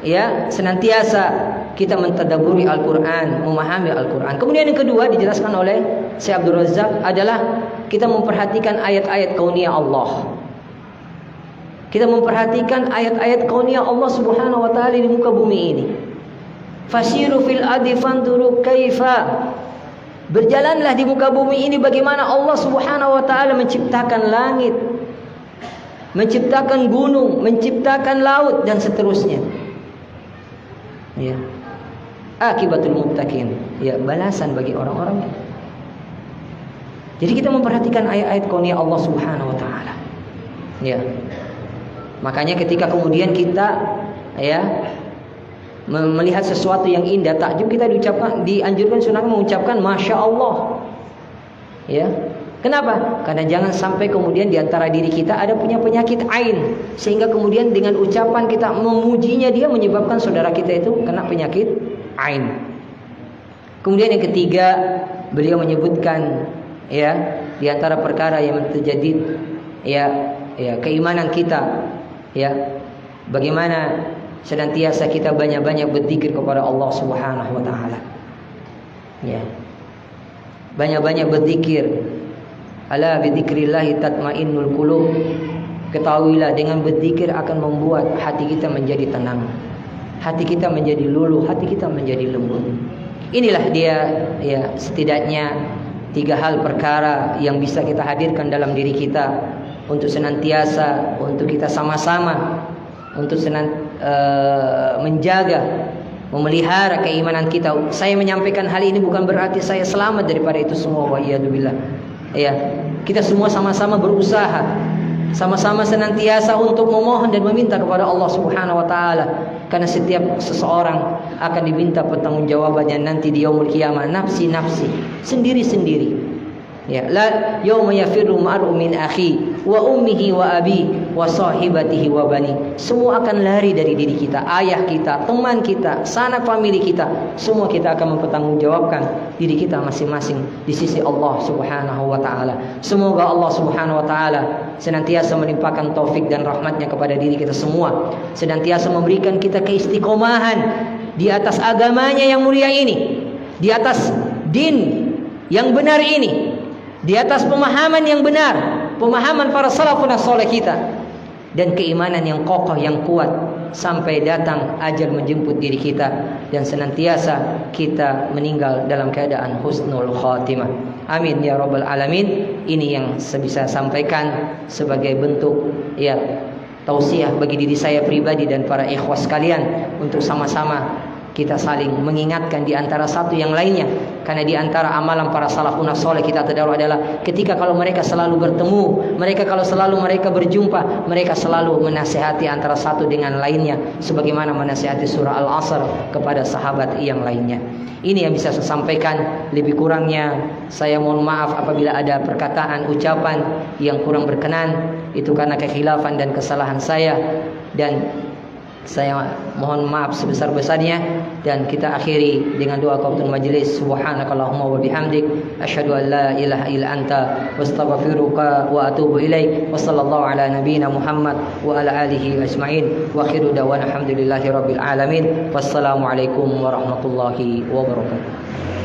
ya, senantiasa kita mentadabburi Al-Quran, memahami Al-Quran. Kemudian yang kedua dijelaskan oleh Syekh Abdul Razak adalah kita memperhatikan ayat-ayat kauniyah Allah. Kita memperhatikan ayat-ayat kauniyah Allah Subhanahu wa taala di muka bumi ini. Fasiru fil ardi fanduru kaifa. Berjalanlah di muka bumi ini bagaimana Allah Subhanahu wa taala menciptakan langit, menciptakan gunung, menciptakan laut dan seterusnya. Ya. Akibatul muttaqin, ya, balasan bagi orang-orang. Jadi kita memperhatikan ayat-ayat kauniyah Allah Subhanahu wa taala. Ya. Makanya ketika kemudian kita, ya, melihat sesuatu yang indah, takjub, kita dianjurkan sunnah mengucapkan Masya Allah. Ya. Kenapa? Karena jangan sampai kemudian di antara diri kita ada punya penyakit ain, sehingga kemudian dengan ucapan kita memujinya dia menyebabkan saudara kita itu kena penyakit ain. Kemudian yang ketiga, beliau menyebutkan, ya, di antara perkara yang terjadi, ya, keimanan kita, ya, bagaimana senantiasa kita banyak-banyak berzikir kepada Allah Subhanahu wa taala. Ya. Banyak-banyak berzikir. Ala bidzikrillah tatmainnul qulub. Ketahuilah dengan berzikir akan membuat hati kita menjadi tenang. hati kita menjadi luluh, hati kita menjadi lembut. Inilah dia ya, setidaknya 3 hal perkara yang bisa kita hadirkan dalam diri kita untuk senantiasa, untuk kita sama-sama untuk menjaga, memelihara keimanan kita. Saya menyampaikan hal ini bukan berarti saya selamat daripada itu semua, wa iyadzubillah. Ya, kita semua sama-sama berusaha, sama-sama senantiasa untuk memohon dan meminta kepada Allah Subhanahu wa taala, karena setiap seseorang akan diminta pertanggungjawabannya nanti di yaumul qiyamah, nafsi sendiri-sendiri. Ya, la yauma yafirru mar'u min akhi wa ummihi wa abi wa sahibatihi wa bani. Semua akan lari dari diri kita, ayah kita, teman kita, sanak famili kita, semua kita akan mempertanggungjawabkan diri kita masing-masing di sisi Allah Subhanahu wa taala. Semoga Allah Subhanahu wa taala senantiasa melimpahkan taufik dan rahmatnya kepada diri kita semua, senantiasa memberikan kita keistiqomahan di atas agamanya yang mulia ini, di atas din yang benar ini, di atas pemahaman yang benar, pemahaman para salafun saleh kita, dan keimanan yang kokoh, yang kuat sampai datang ajal menjemput diri kita, dan senantiasa kita meninggal dalam keadaan husnul khatimah. Amin ya rabbal alamin. Ini yang bisa saya sampaikan sebagai bentuk ya tausiah bagi diri saya pribadi dan para ikhwas sekalian, untuk sama-sama kita saling mengingatkan di antara satu yang lainnya. Karena di antara amalan para salafun saleh kita terdahulu adalah ketika kalau mereka selalu bertemu, kalau selalu mereka berjumpa, mereka selalu menasihati antara satu dengan lainnya, sebagaimana menasihati surah Al-Asr kepada sahabat yang lainnya. Ini yang bisa saya sampaikan. Lebih kurangnya saya mohon maaf apabila ada perkataan, ucapan yang kurang berkenan, itu karena kekhilafan dan kesalahan saya, dan saya mohon maaf sebesar-besarnya. Dan kita akhiri dengan doa qaftul majlis. Subhanakallahumma wa bihamdik, asyhadu an la ilaha illa anta, wastaghfiruka wa atubu ilaik. Wa sallallahu ala nabiyyina Muhammad wa ala alihi ajmain. Wa akhiru da'wana alhamdulillahi rabbil alamin. Wassalamu alaikum warahmatullahi wabarakatuh.